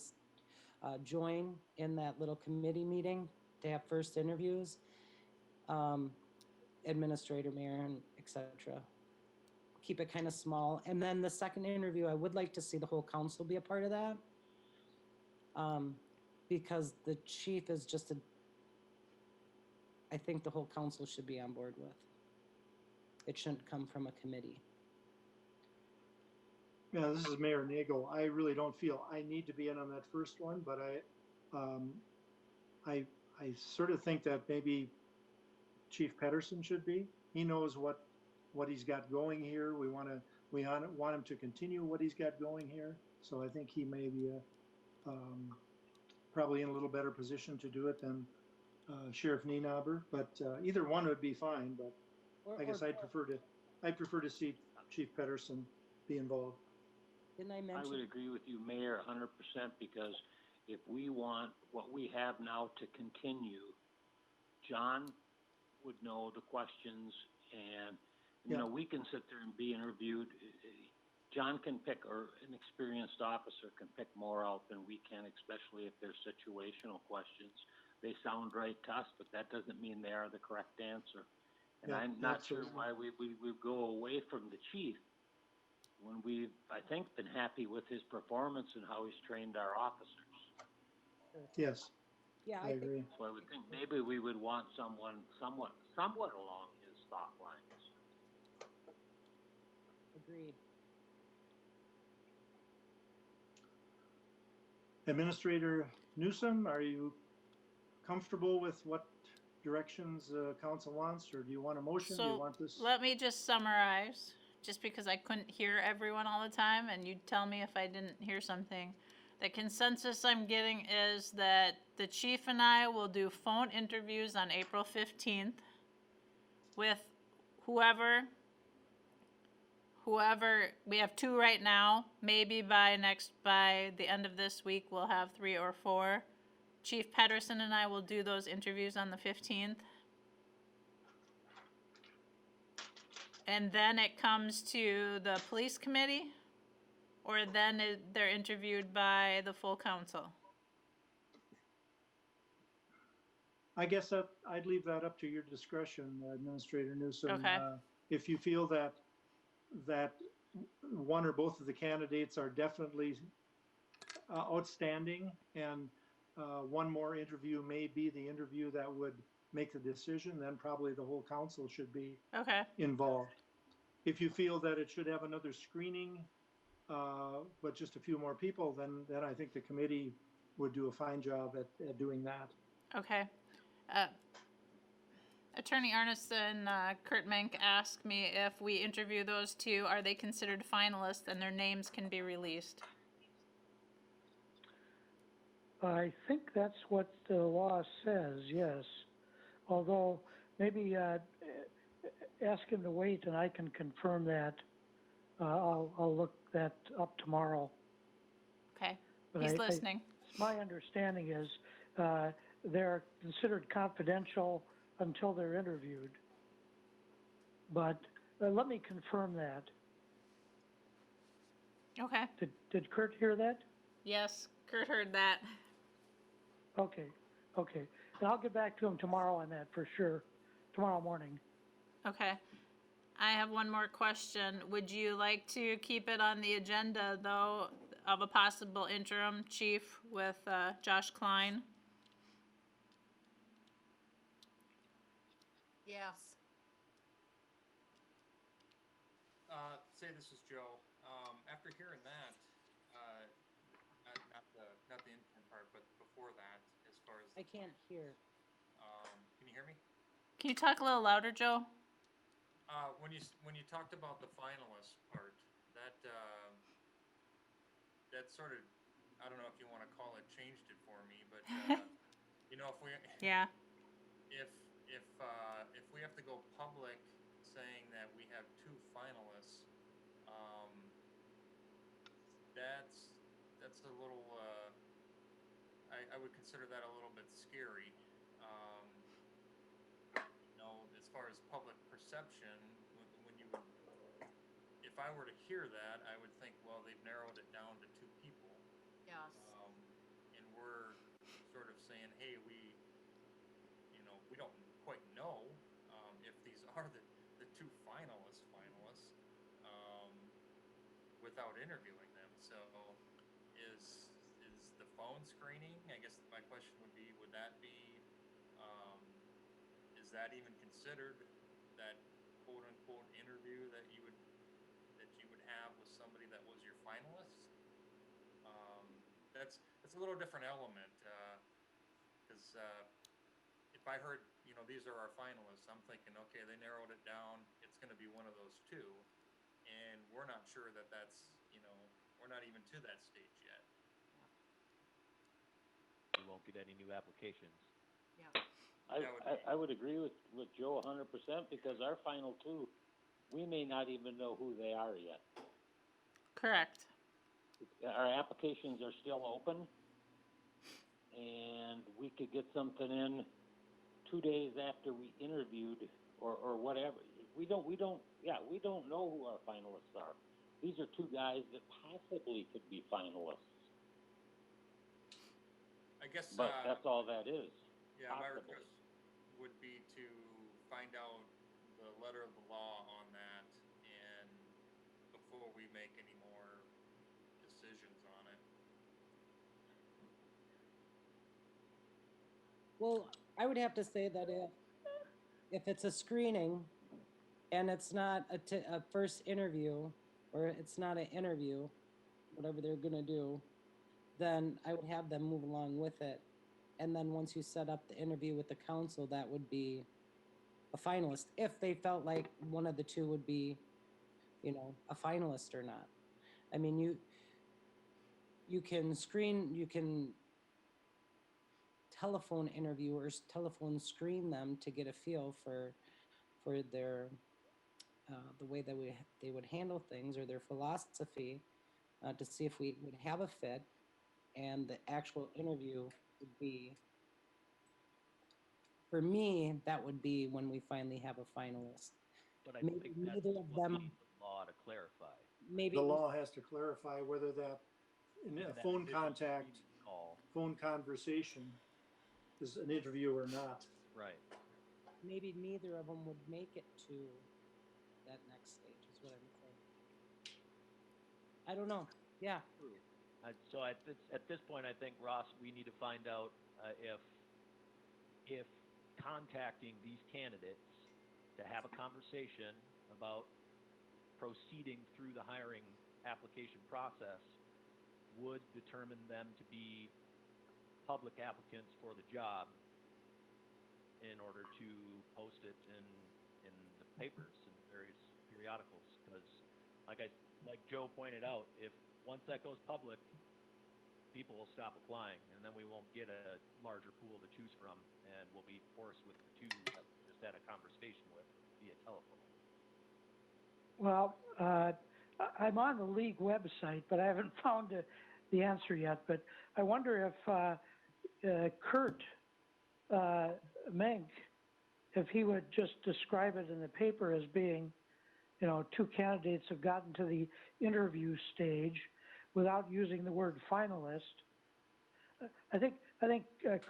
join in that little committee meeting to have first interviews, administrator, mayor, and etc. Keep it kind of small. And then the second interview, I would like to see the whole council be a part of that. Because the chief is I think the whole council should be on board with. It shouldn't come from a committee. Yeah, this is Mayor Nagel. I really don't feel I need to be in on that first one, but I sort of think that maybe Chief Pedersen should be. He knows what he's got going here. We want him to continue what he's got going here. So I think he may be probably in a little better position to do it than Sheriff Nienaber. But either one would be fine. But I guess I'd prefer to see Chief Pedersen be involved. Didn't I mention? I would agree with you, Mayor, 100%, because if we want what we have now to continue, John would know the questions, and, you know, we can sit there and be interviewed. John can pick, or an experienced officer can pick more out than we can, especially if they're situational questions. They sound right to us, but that doesn't mean they are the correct answer. And Yeah, I'm not absolutely. sure why we go away from the chief when we've, I think, been happy with his performance and how he's trained our officers. Yes, Yeah, I agree. So I would think maybe we would want someone somewhat along his thought lines. agreed. Administrator Newsom, are you comfortable with what directions council wants, or do you want a motion? Do you So want this? let me just summarize, just because I couldn't hear everyone all the time, and you'd tell me if I didn't hear something. The consensus I'm getting is that the chief and I will do phone interviews on April 15th with whoever, we have 2 right now. Maybe by the end of this week, we'll have 3 or 4. Chief Pedersen and I will do those interviews on the 15th. And then it comes to the police committee, or then they're interviewed by the full council. I guess that I'd leave that up to your discretion, Administrator Newsom. Okay. If you feel that one or both of the candidates are definitely outstanding, and one more interview may be the interview that would make the decision, then probably the whole council should be Okay. involved. If you feel that it should have another screening, but just a few more people, then I think the committee would do a fine job at doing that. Okay. Attorney Arneson, Kurt Menk asked me if we interview those 2, are they considered finalists and their names can be released? I think that's what the law says, yes. Although, maybe ask him to wait and I can confirm that. I'll look that up tomorrow. Okay, But he's listening. My understanding is they're considered confidential until they're interviewed. But let me confirm that. Okay. Did Kurt hear that? Yes, Kurt heard that. Okay. And I'll get back to him tomorrow on that for sure, tomorrow morning. Okay. I have one more question. Would you like to keep it on the agenda, though, of a possible interim chief with Josh Klein? Yes. Say this is Joe. After hearing that, not the interim part, but before that, as far as I can't hear. can you hear me? Can you talk a little louder, Joe? When you talked about the finalist part, that that sort of, I don't know if you want to call it, changed it for me, but you know, if we Yeah. if we have to go public saying that we have 2 finalists, that's a little I would consider that a little bit scary. You know, as far as public perception, when you would, if I were to hear that, I would think, well, they've narrowed it down to 2 people. Yes. And we're sort of saying, hey, we don't quite know if these are the 2 finalists without interviewing them. So is the phone screening, I guess my question would be, would that be, is that even considered that quote unquote interview that you would have with somebody that was your finalist? That's a little different element, because if I heard, you know, these are our finalists, I'm thinking, okay, they narrowed it down, it's going to be one of those 2, and we're not sure that that's, you know, we're not even to that stage yet. We won't get any new applications. Yeah. I would agree with Joe 100%, because our final 2, we may not even know who they are yet. Correct. Our applications are still open, and we could get something in 2 days after we interviewed or whatever. We don't know who our finalists are. These are two guys that possibly could be finalists, I guess, but that's all that is. yeah, my possibly. request would be to find out the letter of the law on that and before we make any more decisions on it. Well, I would have to say that if it's a screening and it's not a first interview, or it's not an interview, whatever they're gonna do, then I would have them move along with it. And then once you set up the interview with the council, that would be a finalist, if they felt like one of the two would be, a finalist or not. I mean, you can telephone interviewers, telephone screen them to get a feel for their the way that they would handle things, or their philosophy, to see if we would have a fit. And the actual interview would be, for me, that would be when we finally have a finalist. But I Maybe think that's neither of what we them, need the law to clarify. maybe, The law has to clarify whether that, in a That phone initial contact, screening call, phone conversation is an interview or not. right. maybe neither of them would make it to that next stage, is what I'm saying. I don't know. Yeah. So at this point, I think, Ross, we need to find out if contacting these candidates to have a conversation about proceeding through the hiring application process would determine them to be public applicants for the job in order to post it in the papers and various periodicals. Because, like Joe pointed out, if once that goes public, people will stop applying, and then we won't get a larger pool to choose from, and we'll be forced with the two that we just had a conversation with via telephone. Well, I'm on the league website, but I haven't found the answer yet. But I wonder if Kurt Menk, if he would just describe it in the paper as being, two candidates have gotten to the interview stage without using the word finalist. I think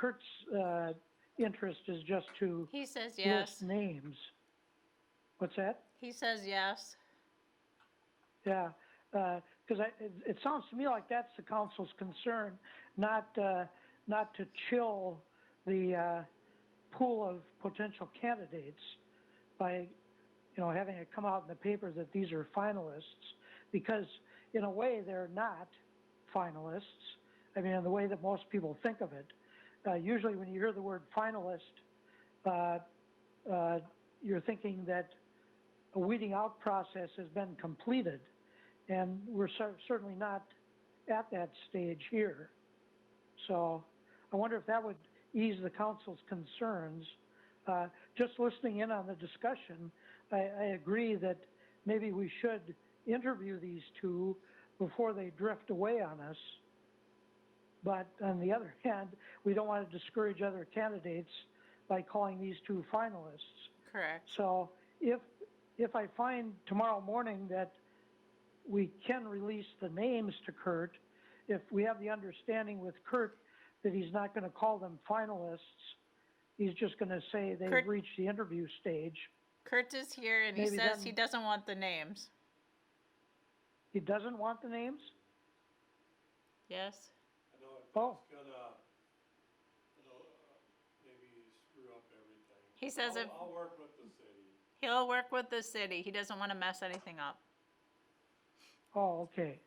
Kurt's interest is just to He says list yes. names. What's that? He says yes. Yeah, because it sounds to me like that's the council's concern, not to chill the pool of potential candidates by, having it come out in the paper that these are finalists, because in a way they're not finalists. I mean, in the way that most people think of it. Usually when you hear the word finalist, you're thinking that a weeding out process has been completed, and we're certainly not at that stage here. So I wonder if that would ease the council's concerns. Just listening in on the discussion, I agree that maybe we should interview these two before they drift away on us. But on the other hand, we don't want to discourage other candidates by calling these two finalists. Correct. So if I find tomorrow morning that we can release the names to Kurt, if we have the understanding with Kurt that he's not going to call them finalists, he's just going to say they've reached the interview stage. Kurt is here, and he Maybe says then- he doesn't want the names. He doesn't want the names? Yes? I know Oh. it's gonna, maybe screw up everything. He says I'll work with the city. he'll work with the city. He doesn't want to mess anything up. Oh, okay.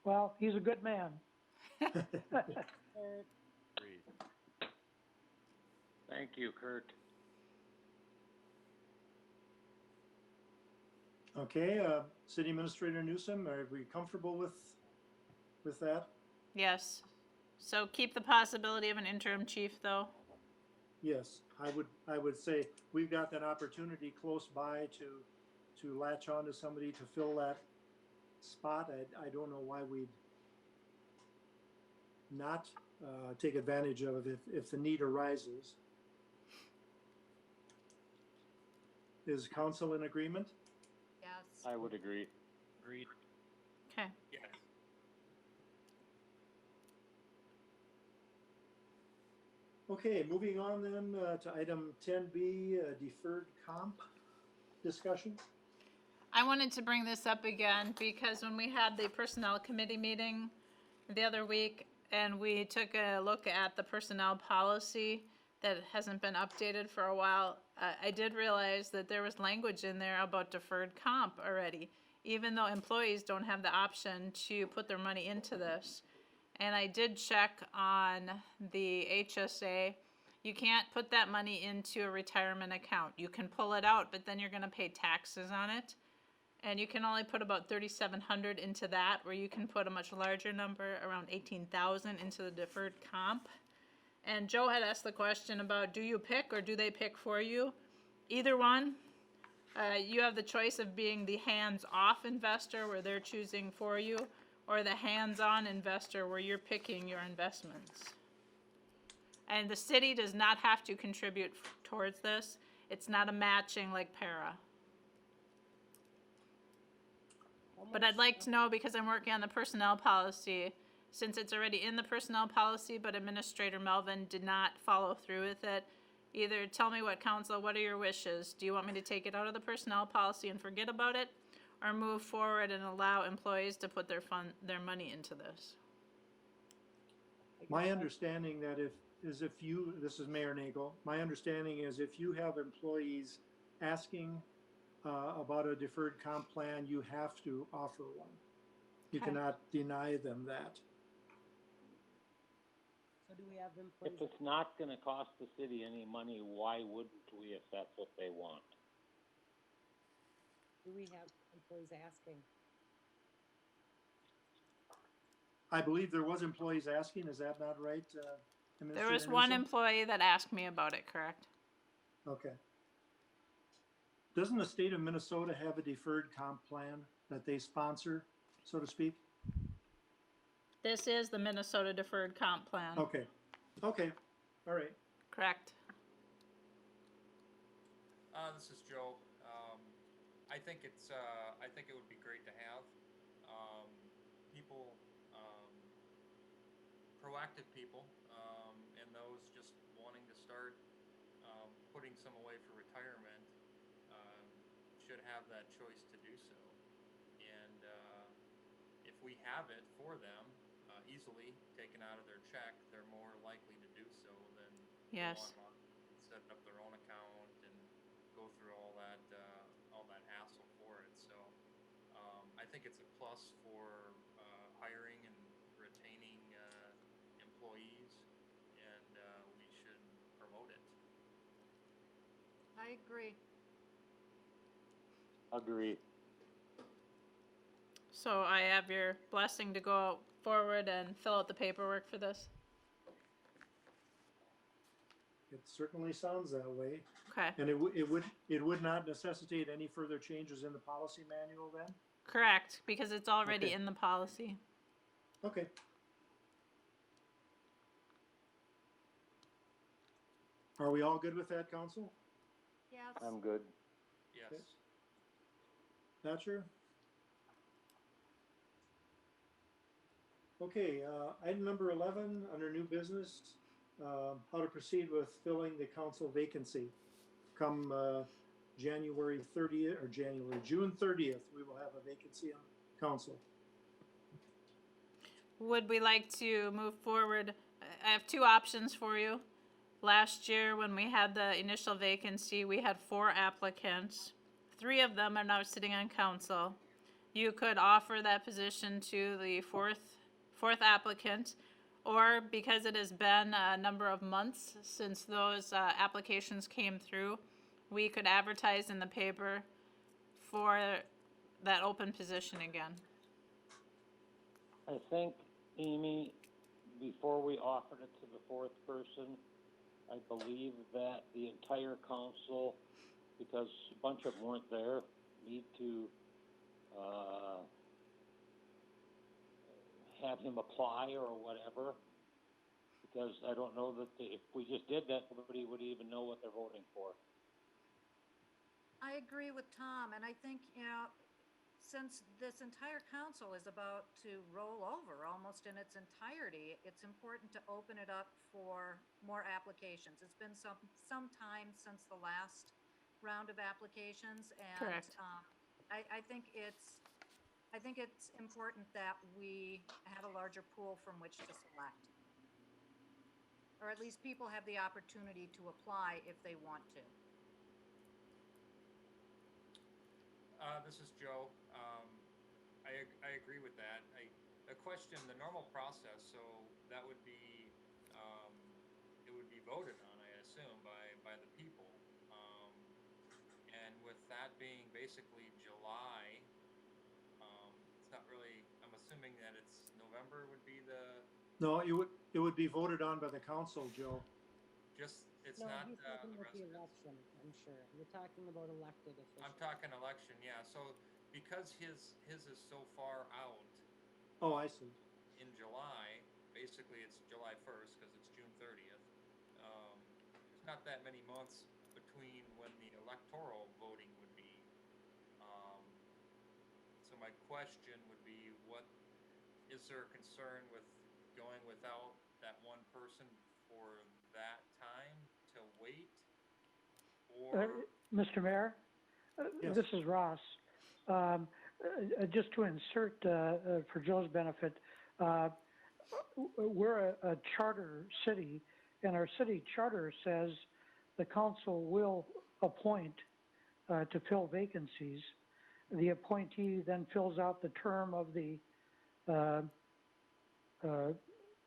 Well, he's a good man. Agreed. Thank you, Kurt. Okay, City Administrator Newsom, are we comfortable with that? Yes. So keep the possibility of an interim chief, though. Yes, I would say we've got that opportunity close by to latch on to somebody to fill that spot. I don't know why we'd not take advantage of if the need arises. Is council in agreement? Yes. I would agree. Agreed. Okay. Yes. Okay, moving on then to item 10B, deferred comp discussion. I wanted to bring this up again because when we had the personnel committee meeting the other week and we took a look at the personnel policy that hasn't been updated for a while, I did realize that there was language in there about deferred comp already, even though employees don't have the option to put their money into this. And I did check on the HSA. You can't put that money into a retirement account. You can pull it out, but then you're gonna pay taxes on it. And you can only put about 3,700 into that, where you can put a much larger number, around 18,000, into the deferred comp. And Joe had asked the question about, do you pick or do they pick for you? Either one. You have the choice of being the hands-off investor, where they're choosing for you, or the hands-on investor, where you're picking your investments. And the city does not have to contribute towards this. It's not a matching like para. But I'd like to know, because I'm working on the personnel policy, since it's already in the personnel policy, but Administrator Melvin did not follow through with it. Either tell me what are your wishes? Do you want me to take it out of the personnel policy and forget about it? Or move forward and allow employees to put their money into this? My understanding this is Mayor Nagel, my understanding is if you have employees asking about a deferred comp plan, you have to offer one. You Okay. cannot deny them that. So do we have If employees? it's not gonna cost the city any money, why wouldn't we if that's what they want? Do we have employees asking? I believe there was employees asking, is that not right? There was Administrator one Newsom? employee that asked me about it, correct? Okay. Doesn't the state of Minnesota have a deferred comp plan that they sponsor, so to speak? This is the Minnesota Deferred Comp Plan. Okay, okay, all right. Correct. This is Joe. I think I think it would be great to have people, proactive people, and those just wanting to start putting some away for retirement should have that choice to do so. And if we have it for them easily taken out of their check, they're more likely to do so than Yes. go online and set up their own account and go through all that hassle for it. So I think it's a plus for hiring and retaining employees, and we should promote it. I agree. Agree. So I have your blessing to go forward and fill out the paperwork for this? It certainly sounds that way. Okay, And it would not necessitate any further changes in the policy manual then? correct, because it's already Okay. in the policy. Okay. Are we all good with that, council? Yes. I'm good. Yes. Okay. Thatcher? Okay, item number 11, under new business, how to proceed with filling the council vacancy. Come January 30th, or June 30th, we will have a vacancy on council. Would we like to move forward? I have two options for you. Last year, when we had the initial vacancy, we had 4 applicants. 3 of them are now sitting on council. You could offer that position to the fourth applicant, or because it has been a number of months since those applications came through, we could advertise in the paper for that open position again. I think, Amy, before we offered it to the 4th person, I believe that the entire council, because a bunch of them weren't there, need to have him apply or whatever. Because I don't know that if we just did that, nobody would even know what they're voting for. I agree with Tom, and I think, since this entire council is about to roll over almost in its entirety, it's important to open it up for more applications. It's been some time since the last round of applications, and Correct. I think it's important that we have a larger pool from which to select. Or at least people have the opportunity to apply if they want to. This is Joe. I agree with that. A question, the normal process, so that would be, it would be voted on, I assume, by the people. And with that being basically July, it's not really, I'm assuming that it's November would be the, No, it would be voted on by the council, Joe. it's No, not, he's talking the about the residents. election, I'm sure. You're talking about elected officials. I'm talking election, yeah, so because his is so far out, Oh, I see. in July, basically it's July 1st because it's June 30th. There's not that many months between when the electoral voting would be. So my question would be, is there a concern with going without that one person for that time to wait? Or Mr. Mayor, Yes. this is Ross. Just to insert for Joe's benefit, we're a charter city, and our city charter says the council will appoint to fill vacancies. The appointee then fills out the term of the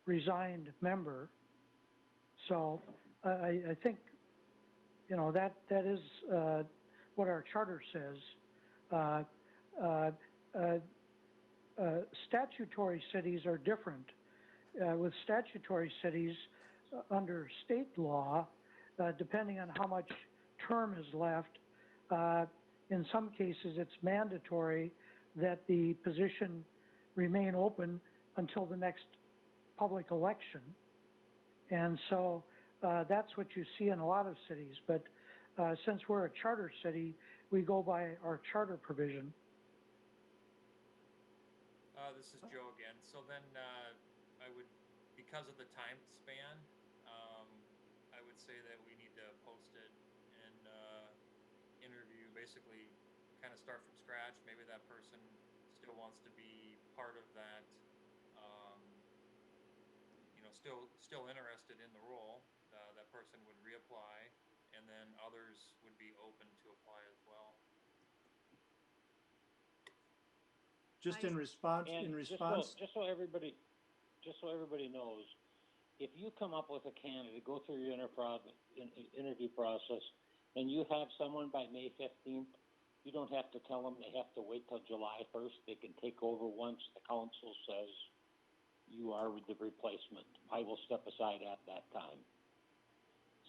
resigned member. So I think, that is what our charter says. Statutory cities are different. With statutory cities, under state law, depending on how much term is left, in some cases it's mandatory that the position remain open until the next public election. And so that's what you see in a lot of cities. But since we're a charter city, we go by our charter provision. This is Joe again. So then I would, because of the time span, I would say that we need to post it and interview, basically kind of start from scratch. Maybe that person still wants to be part of that, still interested in the role. That person would reapply, and then others would be open to apply as well. Just in response, And just so everybody knows, if you come up with a candidate, go through your interview process, and you have someone by May 15th, you don't have to tell them they have to wait till July 1st. They can take over once the council says you are the replacement. I will step aside at that time.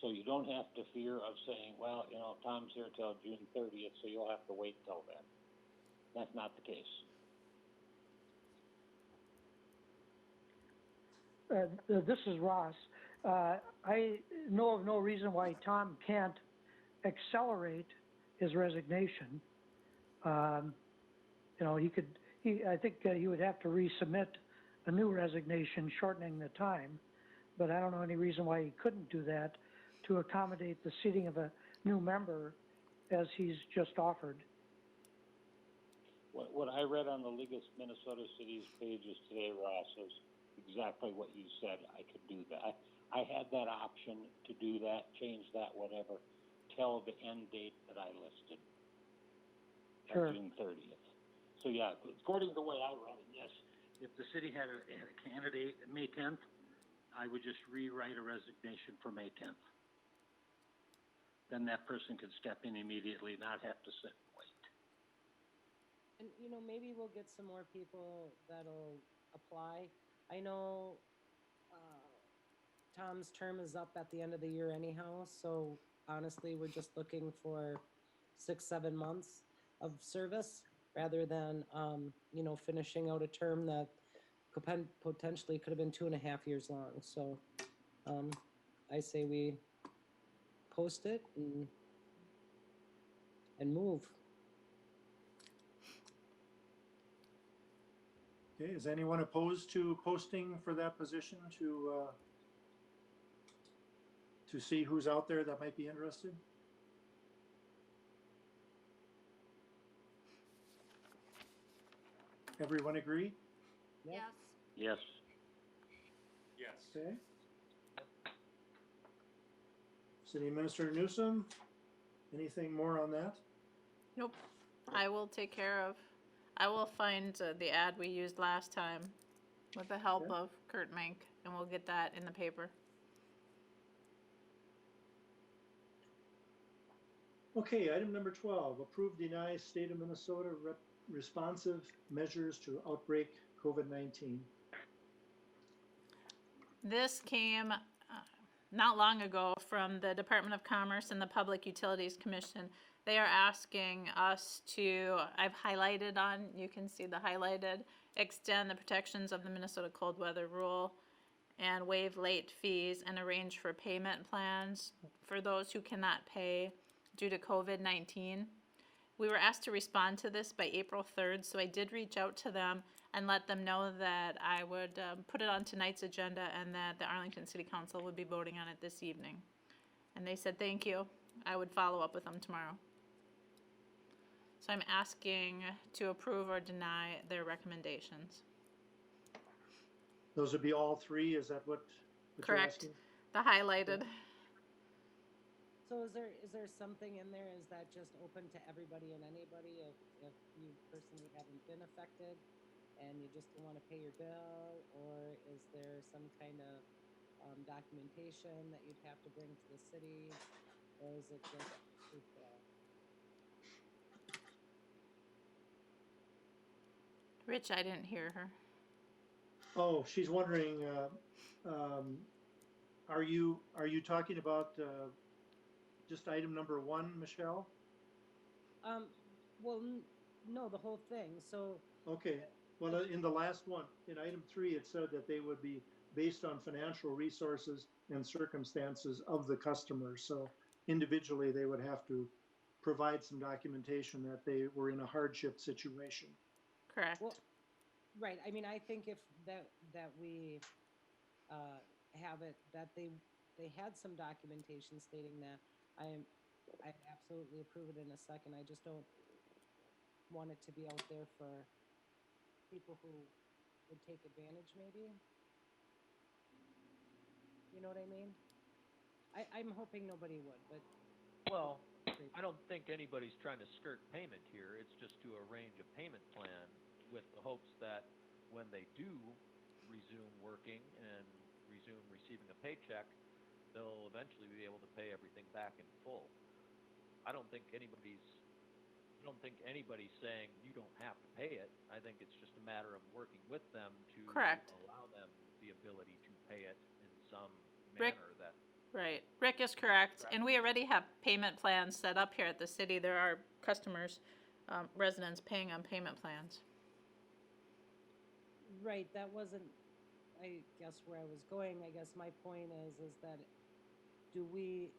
So you don't have to fear of saying, well, Tom's here till June 30th, so you'll have to wait till then. That's not the case. This is Ross. I know of no reason why Tom can't accelerate his resignation. I think he would have to resubmit a new resignation, shortening the time. But I don't know any reason why he couldn't do that to accommodate the seating of a new member as he's just offered. What I read on the League of Minnesota Cities pages today, Ross, is exactly what you said. I could do that. I had that option to do that, change that, whatever, till the end date that I listed. Sure. June 30th. So yeah, according to the way I read it, yes, if the city had a candidate May 10th, I would just rewrite a resignation for May 10th. Then that person could step in immediately, not have to sit and wait. And, maybe we'll get some more people that'll apply. I know Tom's term is up at the end of the year anyhow, so honestly, we're just looking for 6-7 months of service rather than, finishing out a term that potentially could have been 2.5 years long. So I say we post it and move. Okay, is anyone opposed to posting for that position to see who's out there that might be interested? Everyone agree? Yep. Yes. Yes. Yes. Okay. City Administrator Newsom, anything more on that? Nope. I will take care of, I will find the ad we used last time with the help Okay. of Kurt Mink, and we'll get that in the paper. Okay, item number 12, approve, deny state of Minnesota responsive measures to outbreak COVID-19. This came not long ago from the Department of Commerce and the Public Utilities Commission. They are asking us to, I've highlighted on, you can see the highlighted, extend the protections of the Minnesota cold weather rule and waive late fees and arrange for payment plans for those who cannot pay due to COVID-19. We were asked to respond to this by April 3rd, so I did reach out to them and let them know that I would put it on tonight's agenda and that the Arlington City Council would be voting on it this evening. And they said, thank you. I would follow up with them tomorrow. So I'm asking to approve or deny their recommendations. Those would be all three, is that what you're Correct. asking? The highlighted. So is there something in there? Is that just open to everybody and anybody if you personally haven't been affected and you just don't want to pay your bill, or is there some kind of documentation that you'd have to bring to the city, or is it just free for all? Rich, I didn't hear her. Oh, she's wondering, are you talking about just item number 1, Michelle? Well, no, the whole thing. So Okay, well, in the last one, in item 3, it said that they would be based on financial resources and circumstances of the customer. So individually, they would have to provide some documentation that they were in a hardship situation. Correct. well, right. I mean, I think if that we have it that they had some documentation stating that, I absolutely approve it in a second. I just don't want it to be out there for people who would take advantage, maybe. You know what I mean? I'm hoping nobody would, but Well, I don't think anybody's trying to skirt payment here. It's just to arrange a payment plan with the hopes that when they do resume working and resume receiving a paycheck, they'll eventually be able to pay everything back in full. I don't think anybody's saying you don't have to pay it. I think it's just a matter of working with them to Correct. allow them the ability to pay it in some Rick- manner that Right. Rick is correct. And we already have payment plans set up here at the city. There are customers, residents paying on payment plans. right, that wasn't, I guess, where I was going. I guess my point is that do we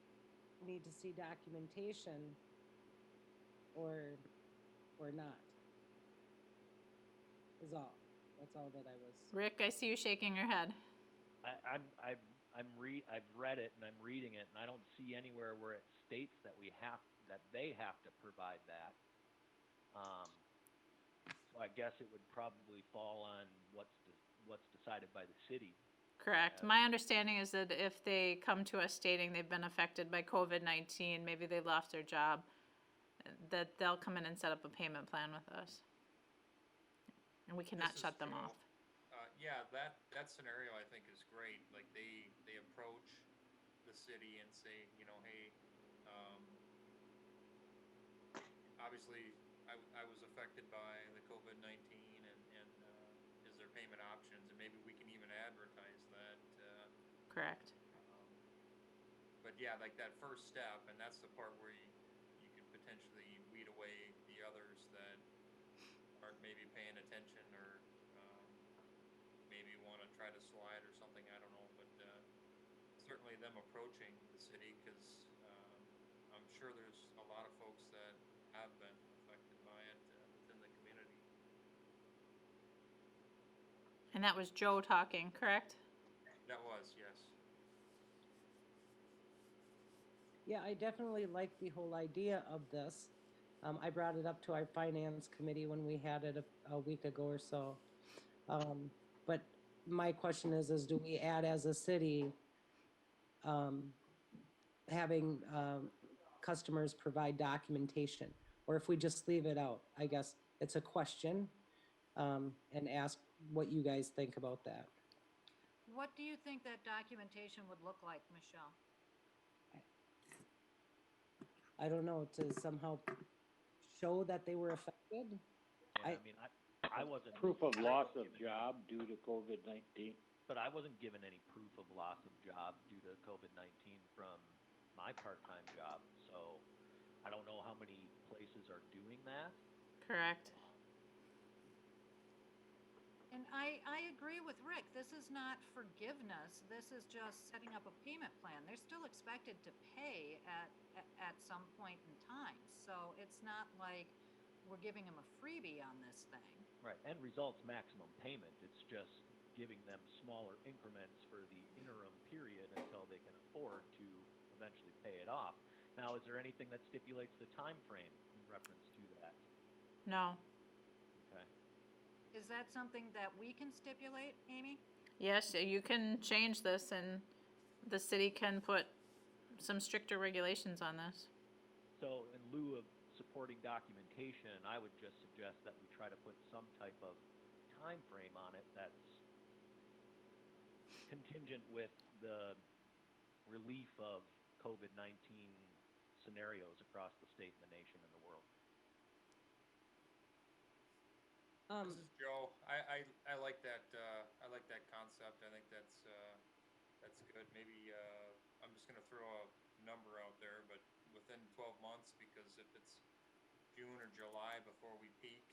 need to see documentation or not? Is all. That's all that I was. Rick, I see you shaking your head. I've read it and I'm reading it, and I don't see anywhere where it states that they have to provide that. So I guess it would probably fall on what's decided by the city. Correct. My understanding is that if they come to us stating they've been affected by COVID-19, maybe they lost their job, that they'll come in and set up a payment plan with us. And we cannot This is shut them Joe. off. Yeah, that scenario I think is great. Like they approach the city and say, you know, hey, obviously I was affected by the COVID-19 and is there payment options, and maybe we can even advertise that. Correct. But yeah, like that first step, and that's the part where you could potentially weed away the others that aren't maybe paying attention or maybe want to try to slide or something. I don't know, but them approaching the city, because I'm sure there's a lot of folks that have been affected by it within the community. And that was Joe talking, correct? That was, yes. Yeah, I definitely like the whole idea of this. I brought it up to our finance committee when we had it a week ago or so. But my question is do we add as a city, having, customers provide documentation? Or if we just leave it out? I guess it's a question, and ask what you guys think about that. What do you think that documentation would look like, Michelle? I don't know, to somehow show that they were affected? Yeah, I mean, I wasn't. Proof of I loss wasn't of given- job due to COVID-19. But I wasn't given any proof of loss of job due to COVID-19 from my part-time job, so I don't know how many places are doing that. Correct. And I agree with Rick. This is not forgiveness. This is just setting up a payment plan. They're still expected to pay at some point in time. So it's not like we're giving them a freebie on this thing. Right, end result's maximum payment. It's just giving them smaller increments for the interim period until they can afford to eventually pay it off. Now, is there anything that stipulates the time frame in reference to that? No. Okay. Is that something that we can stipulate, Amy? Yes, you can change this and the city can put some stricter regulations on this. So in lieu of supporting documentation, I would just suggest that we try to put some type of time frame on it that's contingent with the relief of COVID-19 scenarios across the state and the nation and the world. This is Joe. I like that. I like that concept. I think that's good. Maybe I'm just gonna throw a number out there, but within 12 months, because if it's June or July before we peak,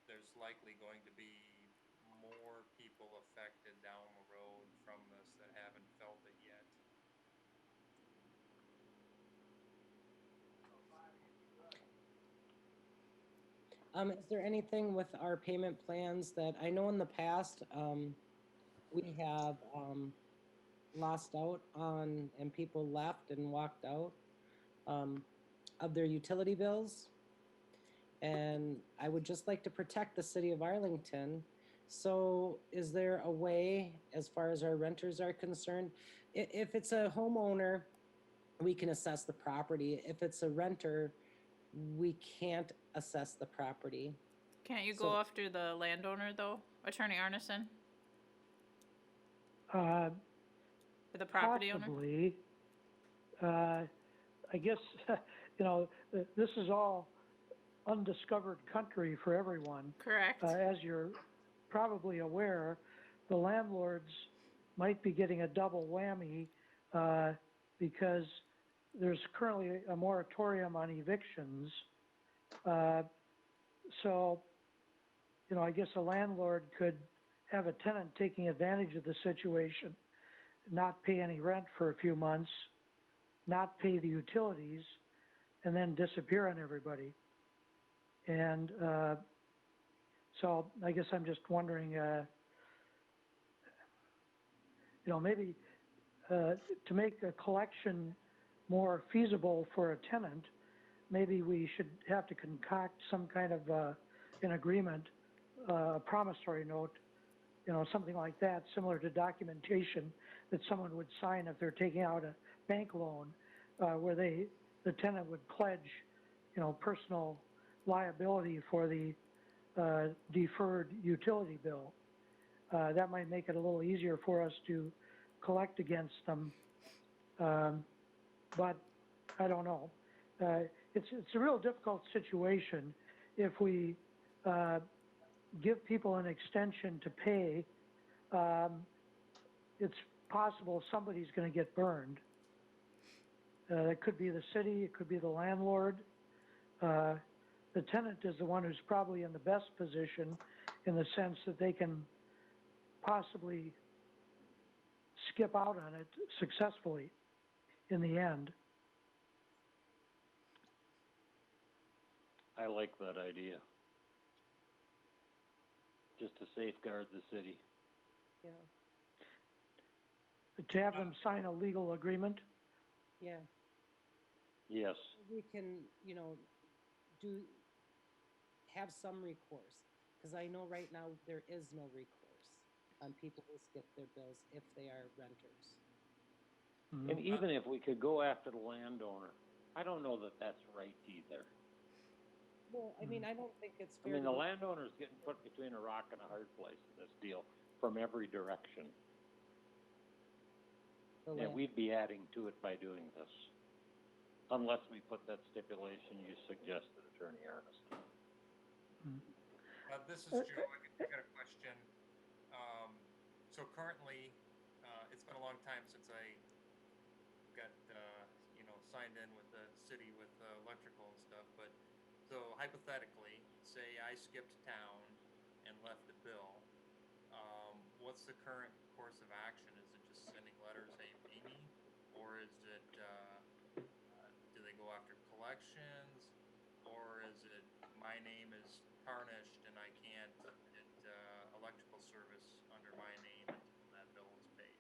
there's likely going to be more people affected down the road from this that haven't felt it yet. Is there anything with our payment plans that, I know in the past, we have, lost out on, and people left and walked out, of their utility bills? And I would just like to protect the city of Arlington. So is there a way, as far as our renters are concerned, if it's a homeowner, we can assess the property. If it's a renter, we can't assess the property. Can't you go So- after the landowner though, Attorney Arneson, Uh, or the property owner? Possibly. I guess, this is all undiscovered country for everyone. Correct. As you're probably aware, the landlords might be getting a double whammy because there's currently a moratorium on evictions. So, I guess a landlord could have a tenant taking advantage of the situation, not pay any rent for a few months, not pay the utilities, and then disappear on everybody. And so I guess I'm just wondering, maybe to make a collection more feasible for a tenant, maybe we should have to concoct some kind of an agreement, a promissory note, something like that, similar to documentation that someone would sign if they're taking out a bank loan, where the tenant would pledge, personal liability for the deferred utility bill. That might make it a little easier for us to collect against them, but I don't know. It's a real difficult situation if we give people an extension to pay. It's possible somebody's going to get burned. It could be the city, it could be the landlord. The tenant is the one who's probably in the best position in the sense that they can possibly skip out on it successfully in the end. I like that idea. Just to safeguard the city. Yeah, To have them sign a legal agreement. yeah. Yes. We can, you know, have some recourse, because I know right now there is no recourse on people who skip their bills if they are renters. And even if we could go after the landowner, I don't know that that's right either. Well, I mean, I don't think it's I fair mean, to the go- landowner's getting put between a rock and a hard place in this deal from every direction. the And land. we'd be adding to it by doing this. Unless we put that stipulation you suggested, Attorney Ernest. This is Joe. I got a question. So currently, it's been a long time since I got, signed in with the city with electrical and stuff, but so hypothetically, say I skipped town and left the bill, what's the current course of action? Is it just sending letters, hey, pay me? Or is it, do they go after collections? Or is it, my name is tarnished and I can't get electrical service under my name until that bill is paid?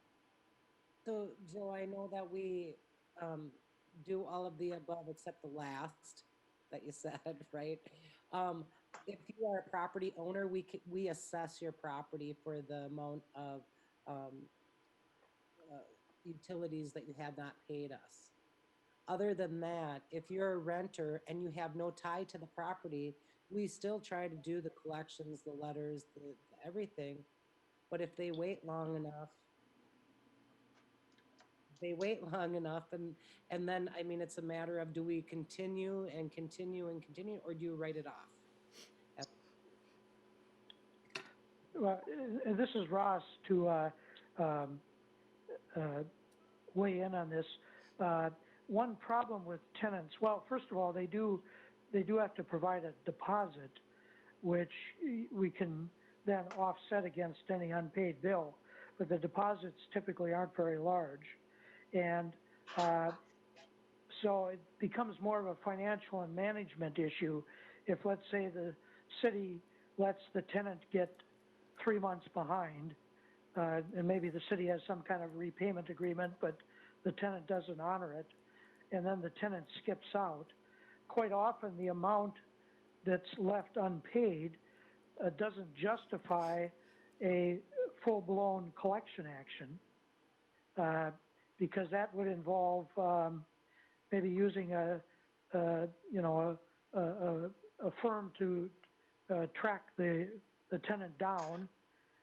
So, Joe, I know that we do all of the above except the last that you said, right? If you are a property owner, we assess your property for the amount of um, utilities that you have not paid us. Other than that, if you're a renter and you have no tie to the property, we still try to do the collections, the letters, the everything. But if they wait long enough, and then I mean it's a matter of, do we continue and continue and continue, or do you write it off? Well, and this is Ross to um, weigh in on this. One problem with tenants, well, first of all, they do have to provide a deposit, which we can then offset against any unpaid bill, but the deposits typically aren't very large. And so it becomes more of a financial and management issue if, let's say, the city lets the tenant get 3 months behind, and maybe the city has some kind of repayment agreement, but the tenant doesn't honor it, and then the tenant skips out. Quite often, the amount that's left unpaid doesn't justify a full-blown collection action, because that would involve maybe using a firm to track the tenant down,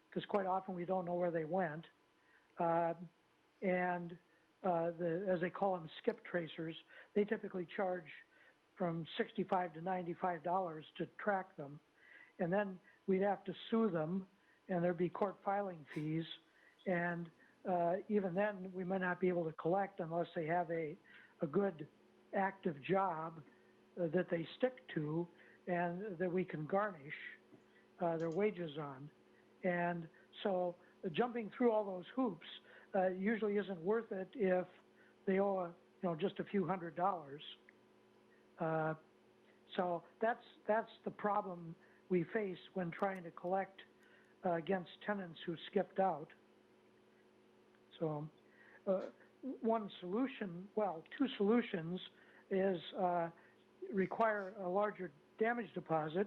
because quite often we don't know where they went, and as they call them, skip tracers, they typically charge from $65 to $95 to track them, and then we'd have to sue them, and there'd be court filing fees, and even then we may not be able to collect unless they have a good active job that they stick to and that we can garnish their wages on. And so jumping through all those hoops usually isn't worth it if they owe just a few $100s. So that's the problem we face when trying to collect against tenants who skipped out. So one solution, well, two solutions is require a larger damage deposit,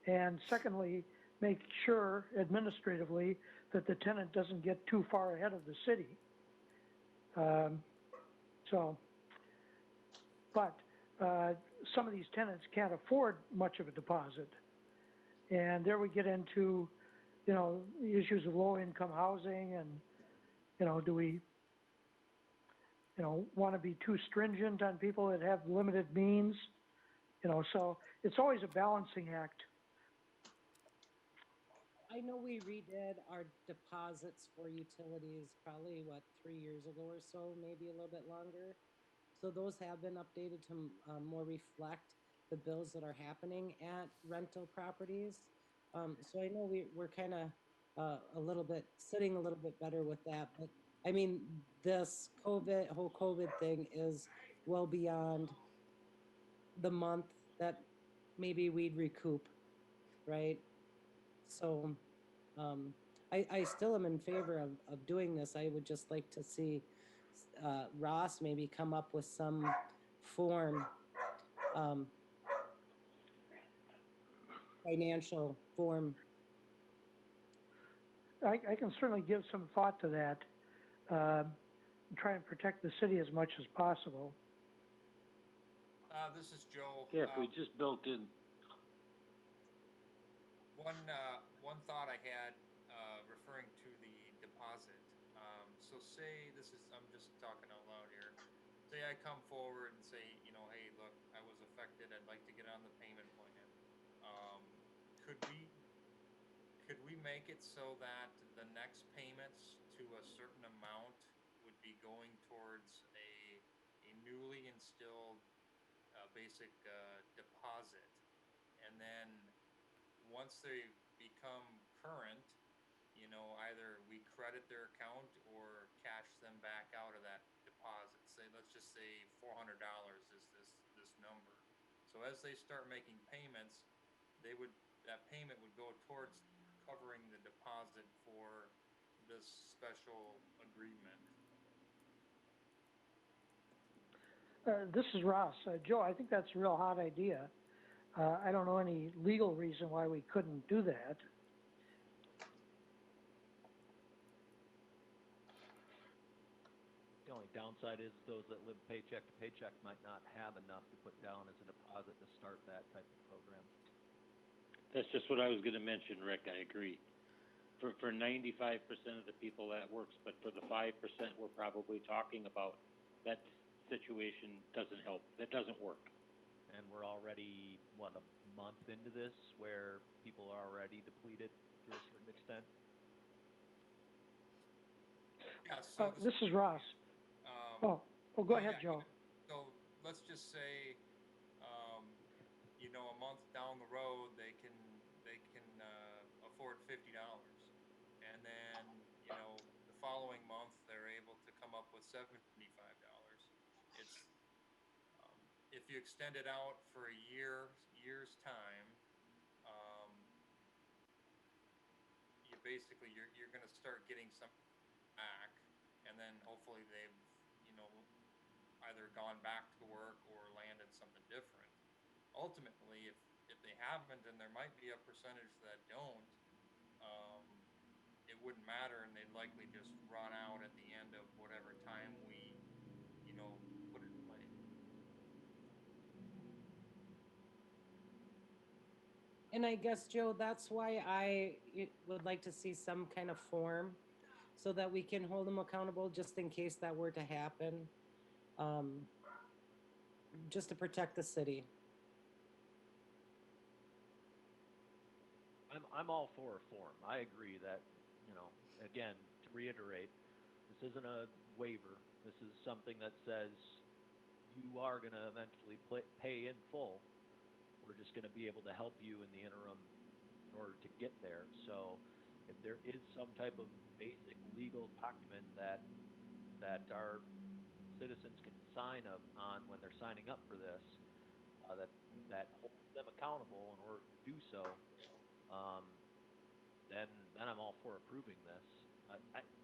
and secondly, make sure administratively that the tenant doesn't get too far ahead of the city. But some of these tenants can't afford much of a deposit, and there we get into, the issues of low-income housing, and do we, want to be too stringent on people that have limited means? So it's always a balancing act. I know we redid our deposits for utilities probably, 3 years ago or so, maybe a little bit longer. So those have been updated to more reflect the bills that are happening at rental properties. So I know we're kind of sitting a little bit better with that, but I mean, this whole COVID thing is well beyond the month that maybe we'd recoup, right? So, I still am in favor of doing this. I would just like to see, Ross maybe come up with some form, um, financial form. I can certainly give some thought to that, and try and protect the city as much as possible. This is Joe. Yeah, if we just built in, One thought I had, referring to the deposit. So say this is, I'm just talking out loud here. Say I come forward and say, hey, look, I was affected. I'd like to get on the payment plan. Um, could we make it so that the next payments to a certain amount would be going towards a newly instilled basic deposit, and then once they become current, either we credit their account or cash them back out of that deposit. Say, let's just say $400 is this number. So as they start making payments, that payment would go towards covering the deposit for this special agreement. This is Ross. Joe, I think that's a real hot idea. I don't know any legal reason why we couldn't do that. The only downside is those that live paycheck to paycheck might not have enough to put down as a deposit to start that type of program. that's just what I was gonna mention, Rick, I agree. For 95% of the people that works, but for the 5% we're probably talking about, that situation doesn't help, that doesn't work. And we're already, a month into this where people are already depleted to a certain extent? Yeah, so This is Ross. Go ahead, yeah, Joe. So let's just say, a month down the road, they can afford $50, and then the following month they're able to come up with $75. It's if you extend it out for a year's time, um, you're going to start getting some back, and then hopefully they've either gone back to work or landed something different. Ultimately, if they haven't, and there might be a percentage that don't, um, it wouldn't matter, and they'd likely just run out at the end of whatever time we put it in place. And I guess, Joe, that's why would like to see some kind of form so that we can hold them accountable just in case that were to happen, just to protect the city. I'm all for reform. I agree that, again, to reiterate, this isn't a waiver. This is something that says you are going to eventually pay in full. We're just going to be able to help you in the interim in order to get there. So if there is some type of basic legal document that our citizens can sign on when they're signing up for this, that holds them accountable in order to do so, then I'm all for approving this.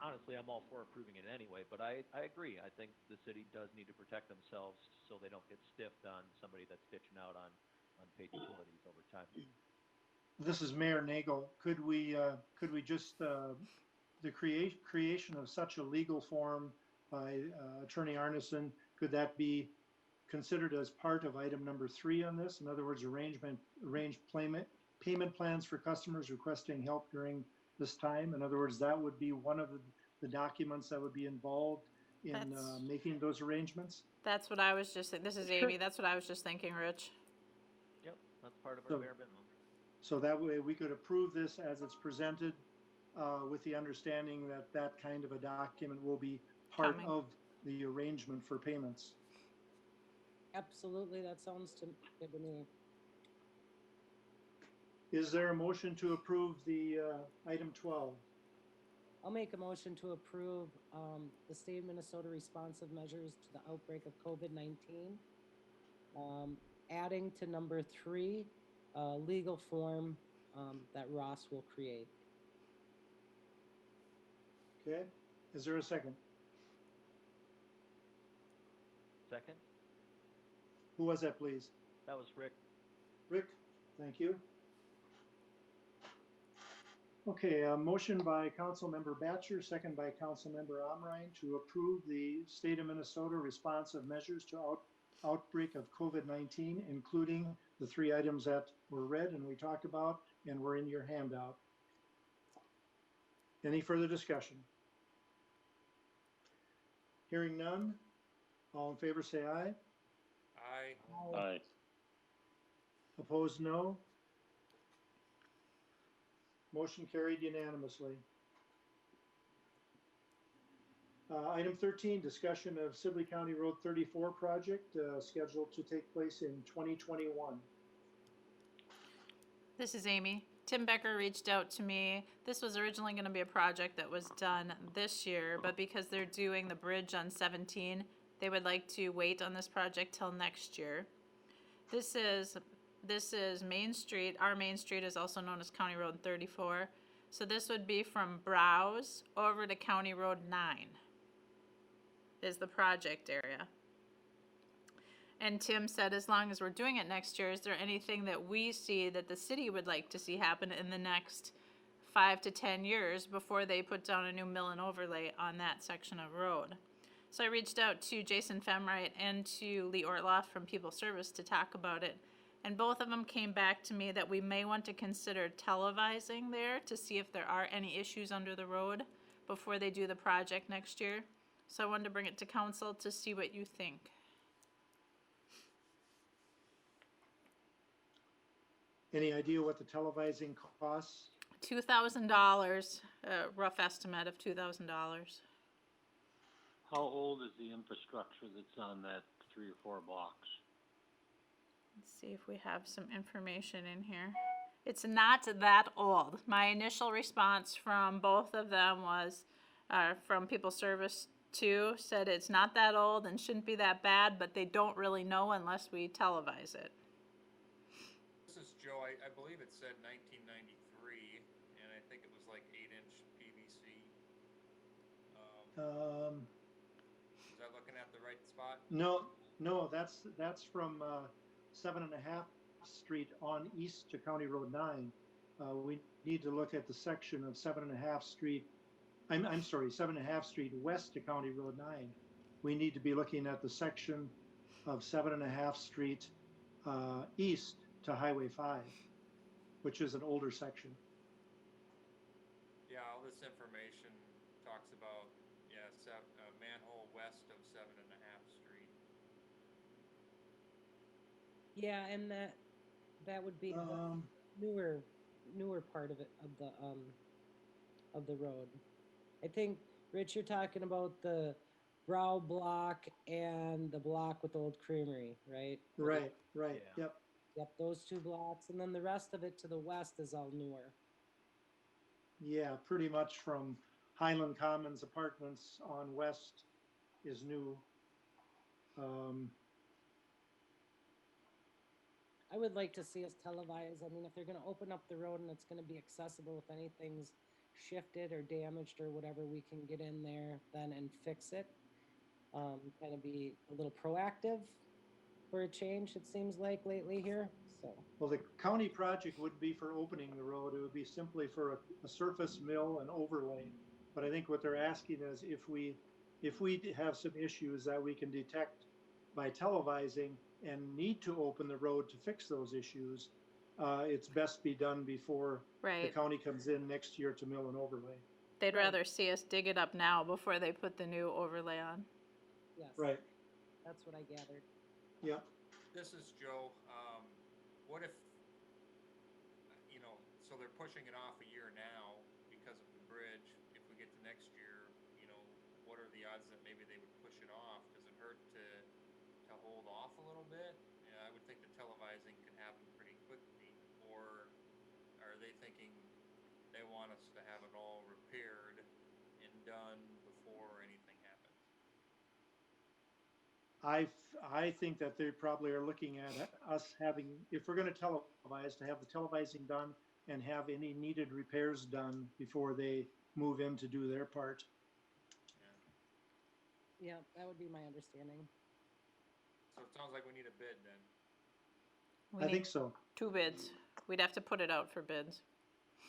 Honestly, I'm all for approving it anyway, but I agree. I think the city does need to protect themselves so they don't get stiffed on somebody that's ditching out on paid utilities over time. This is Mayor Nagel. Could we just, the creation of such a legal form by Attorney Arneson, could that be considered as part of item number 3 on this? In other words, arrange payment plans for customers requesting help during this time. In other words, that would be one of the documents that would be involved in making those arrangements. That's what I was just, this is Amy, that's what I was just thinking, Rich. Yep, that's part of our bare minimum. So that way we could approve this as it's presented, with the understanding that that kind of a document will be part of the arrangement for payments. Absolutely, that sounds good to me. Is there a motion to approve the item 12? I'll make a motion to approve the state of Minnesota responsive measures to the outbreak of COVID-19. Adding to number 3, legal form that Ross will create. Okay, is there a second? Second? Who was that, please? That was Rick. Rick, thank you. Okay, a motion by Councilmember Batcher, second by Councilmember Omrine to approve the state of Minnesota responsive measures to outbreak of COVID-19, including the 3 items that were read and we talked about and were in your handout. Any further discussion? Hearing none, all in favor say aye. Aye. Aye. Opposed, no. Motion carried unanimously. Item 13, discussion of Sibley County Road 34 project scheduled to take place in 2021. This is Amy. Tim Becker reached out to me. This was originally going to be a project that was done this year, but because they're doing the bridge on 17, they would like to wait on this project till next year. This is Main Street. Our Main Street is also known as County Road 34. So this would be from Browse over to County Road 9 is the project area. And Tim said, as long as we're doing it next year, is there anything that we see that the city would like to see happen in the next 5 to 10 years before they put down a new mill and overlay on that section of road? So I reached out to Jason Femright and to Lee Ortloff from People Service to talk about it. And both of them came back to me that we may want to consider televising there to see if there are any issues under the road before they do the project next year. So I wanted to bring it to council to see what you think. Any idea what the televising costs? $2,000, rough estimate of $2,000. How old is the infrastructure that's on that 3 or 4 blocks? Let's see if we have some information in here. It's not that old. My initial response from both of them was, from People Service 2, said it's not that old and shouldn't be that bad, but they don't really know unless we televise it. This is Joe. I believe it said 1993, and I think it was like 8-inch PVC. Is that looking at the right spot? No, that's from 7.5 Street on east to County Road 9. We need to look at the section of 7.5 Street. I'm sorry, 7.5 Street west to County Road 9. We need to be looking at the section of 7.5 Street east to Highway 5, which is an older section. Yeah, all this information talks about, manhole west of 7.5 Street. Yeah, and that would be the newer part of it, of the road. I think, Rich, you're talking about the Brow block and the block with the old creamery, right? Right, Yeah. yep. Yep, those 2 blocks, and then the rest of it to the west is all newer. Yeah, pretty much from Highland Commons Apartments on west is new. I would like to see us televise. I mean, if they're going to open up the road and it's going to be accessible, if anything's shifted or damaged or whatever, we can get in there then and fix it. Kind of be a little proactive for a change, it seems like lately here. So, Well, the county project wouldn't be for opening the road. It would be simply for a surface mill and overlay. But I think what they're asking is if we have some issues that we can detect by televising and need to open the road to fix those issues, it's best be done before the Right. county comes in next year to mill and overlay. They'd rather see us dig it up now before they put the new overlay on. yes. Right, That's what I gathered. yeah. This is Joe. What if, so they're pushing it off a year now because of the bridge. If we get to next year, what are the odds that maybe they would push it off? Does it hurt to hold off a little bit? Yeah, I would think the televising can happen pretty quickly. Or are they thinking they want us to have it all repaired I think that they probably are looking at us having, if we're gonna televise, to have the televising done and have any needed repairs done before they move in to do their part. Yeah, that would be my understanding. So it sounds like we need a bid then. We I need think so. 2 bids. We'd have to put it out for bids.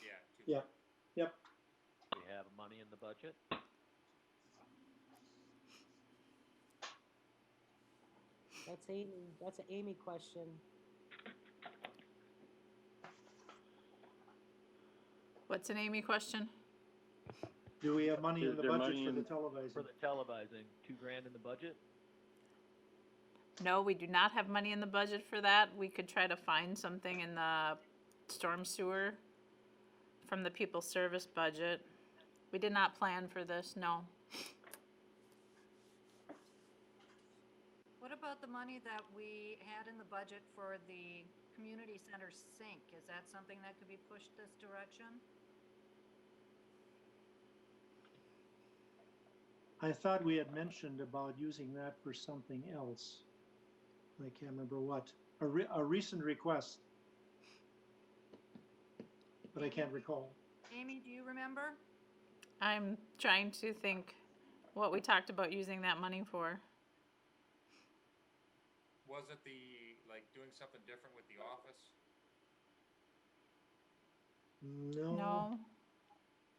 Yeah. Yeah. Yep. We have money in the budget. That's an Amy question. What's an Amy question? Do we have money Is in the there budget money for the in- televising? For the televising, $2,000 in the budget. No, we do not have money in the budget for that. We could try to find something in the storm sewer from the people service budget. We did not plan for this, no. What about the money that we had in the budget for the community center sink? Is that something that could be pushed this direction? I thought we had mentioned about using that for something else. I can't remember what. A recent request. But I can't recall. Amy, do you remember? I'm trying to think what we talked about using that money for. Was it like doing something different with the office? No.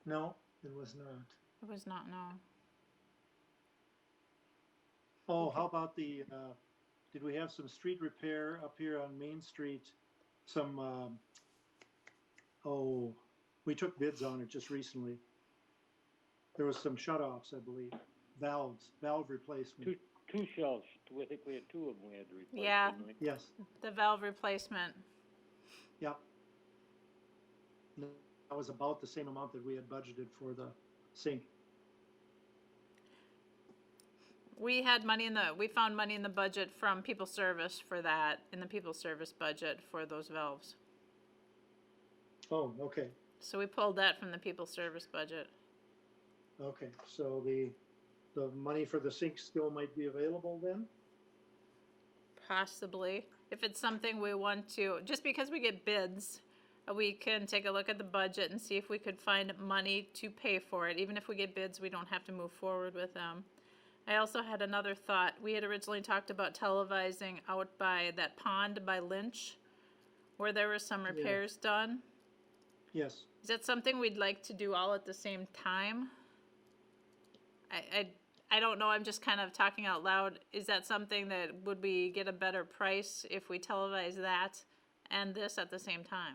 No, it was not. It was not, no. Oh, how about did we have some street repair up here on Main Street? Some, we took bids on it just recently. There was some shut-offs, I believe. Valve replacement. Two shelves, I think we had 2 of them we had to replace. Yeah. didn't we? Yes, The valve replacement. yep. That was about the same amount that we had budgeted for the sink. We found money in the budget from people service for that, in the people service budget for those valves. Oh, okay, So we pulled that from the people service budget. okay. So the money for the sink still might be available then? Possibly. If it's something we want to, just because we get bids, we can take a look at the budget and see if we could find money to pay for it. Even if we get bids, we don't have to move forward with them. I also had another thought. We had originally talked about televising out by that pond by Lynch, where there were some repairs done. Yes. Is that something we'd like to do all at the same time? I don't know, I'm just kind of talking out loud. Is that something that, would we get a better price if we televise that and this at the same time?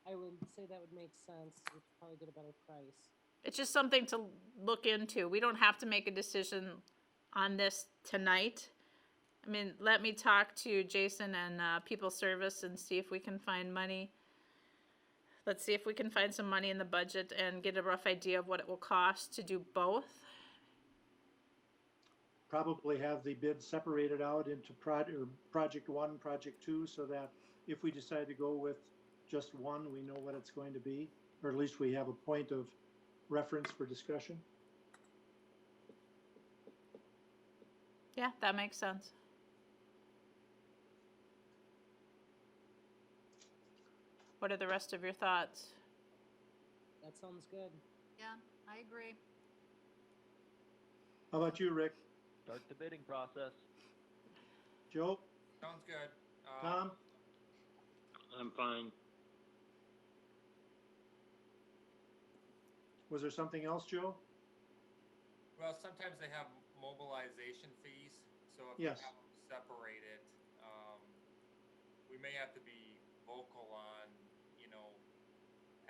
I would say that would make sense. We'd probably get a better price. It's just something to look into. We don't have to make a decision on this tonight. I mean, let me talk to Jason and People Service and see if we can find money. Let's see if we can find some money in the budget and get a rough idea of what it will cost to do both. Probably have the bid separated out into project 1, project 2, so that if we decide to go with just one, we know what it's going to be, or at least we have a point of reference for discussion. Yeah, that makes sense. What are the rest of your thoughts? That sounds good. Yeah, I agree. How about you, Rick? Start the bidding process. Joe? Sounds good. Tom? I'm fine. Was there something else, Joe? Well, sometimes they have mobilization fees, so if Yes. you have them separated, we may have to be vocal on,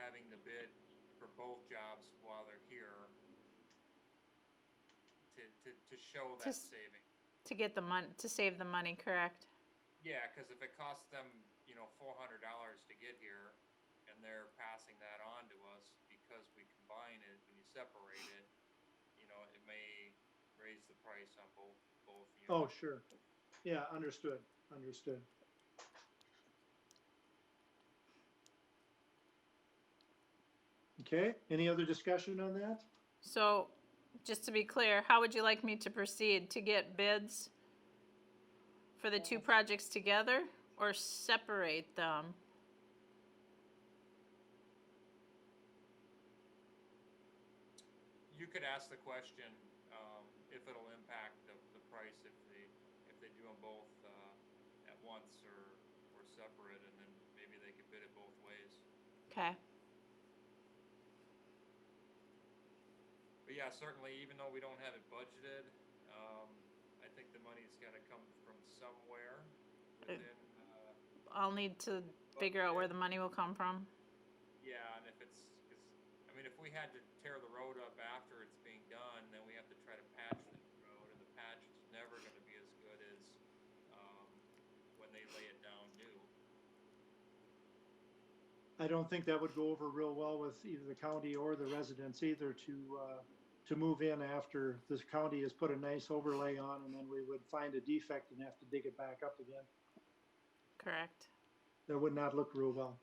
having the bid for both jobs while they're here to show that saving. To get the money, to save the money, correct? Yeah, because if it costs them, $400 to get here, and they're passing that on to us because we combine it when you separate it, it may raise the price on both units. Oh, sure. Yeah, understood. Okay, any other discussion on that? So Just to be clear, how would you like me to proceed? To get bids for the two projects together or separate them? You could ask the question, if it'll impact the price if they do them both, at once or separate, and then maybe they could bid it both ways. Okay. But yeah, certainly, even though we don't have it budgeted, I think the money's gotta come from somewhere within, I'll need to figure out where the money will come from. yeah, and if it's, cause, I mean, if we had to tear the road up after it's being done, then we have to try to patch the road, and the patch is never gonna be as good as, when they lay it down new. I don't think that would go over real well with either the county or the residents either to move in after this county has put a nice overlay on, and then we would find a defect and have to dig it back up again. Correct. That would not look real well.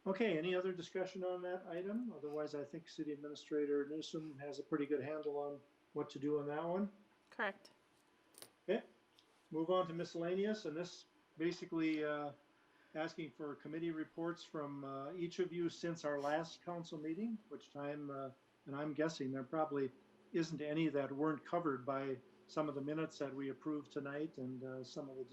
Okay, any other discussion on that item? Otherwise, I think City Administrator Newsom has a pretty good handle on what to do on that one. Correct. Okay, move on to miscellaneous, and this basically asking for committee reports from each of you since our last council meeting, which time, and I'm guessing there probably isn't any that weren't covered by some of the minutes that we approved tonight and some of the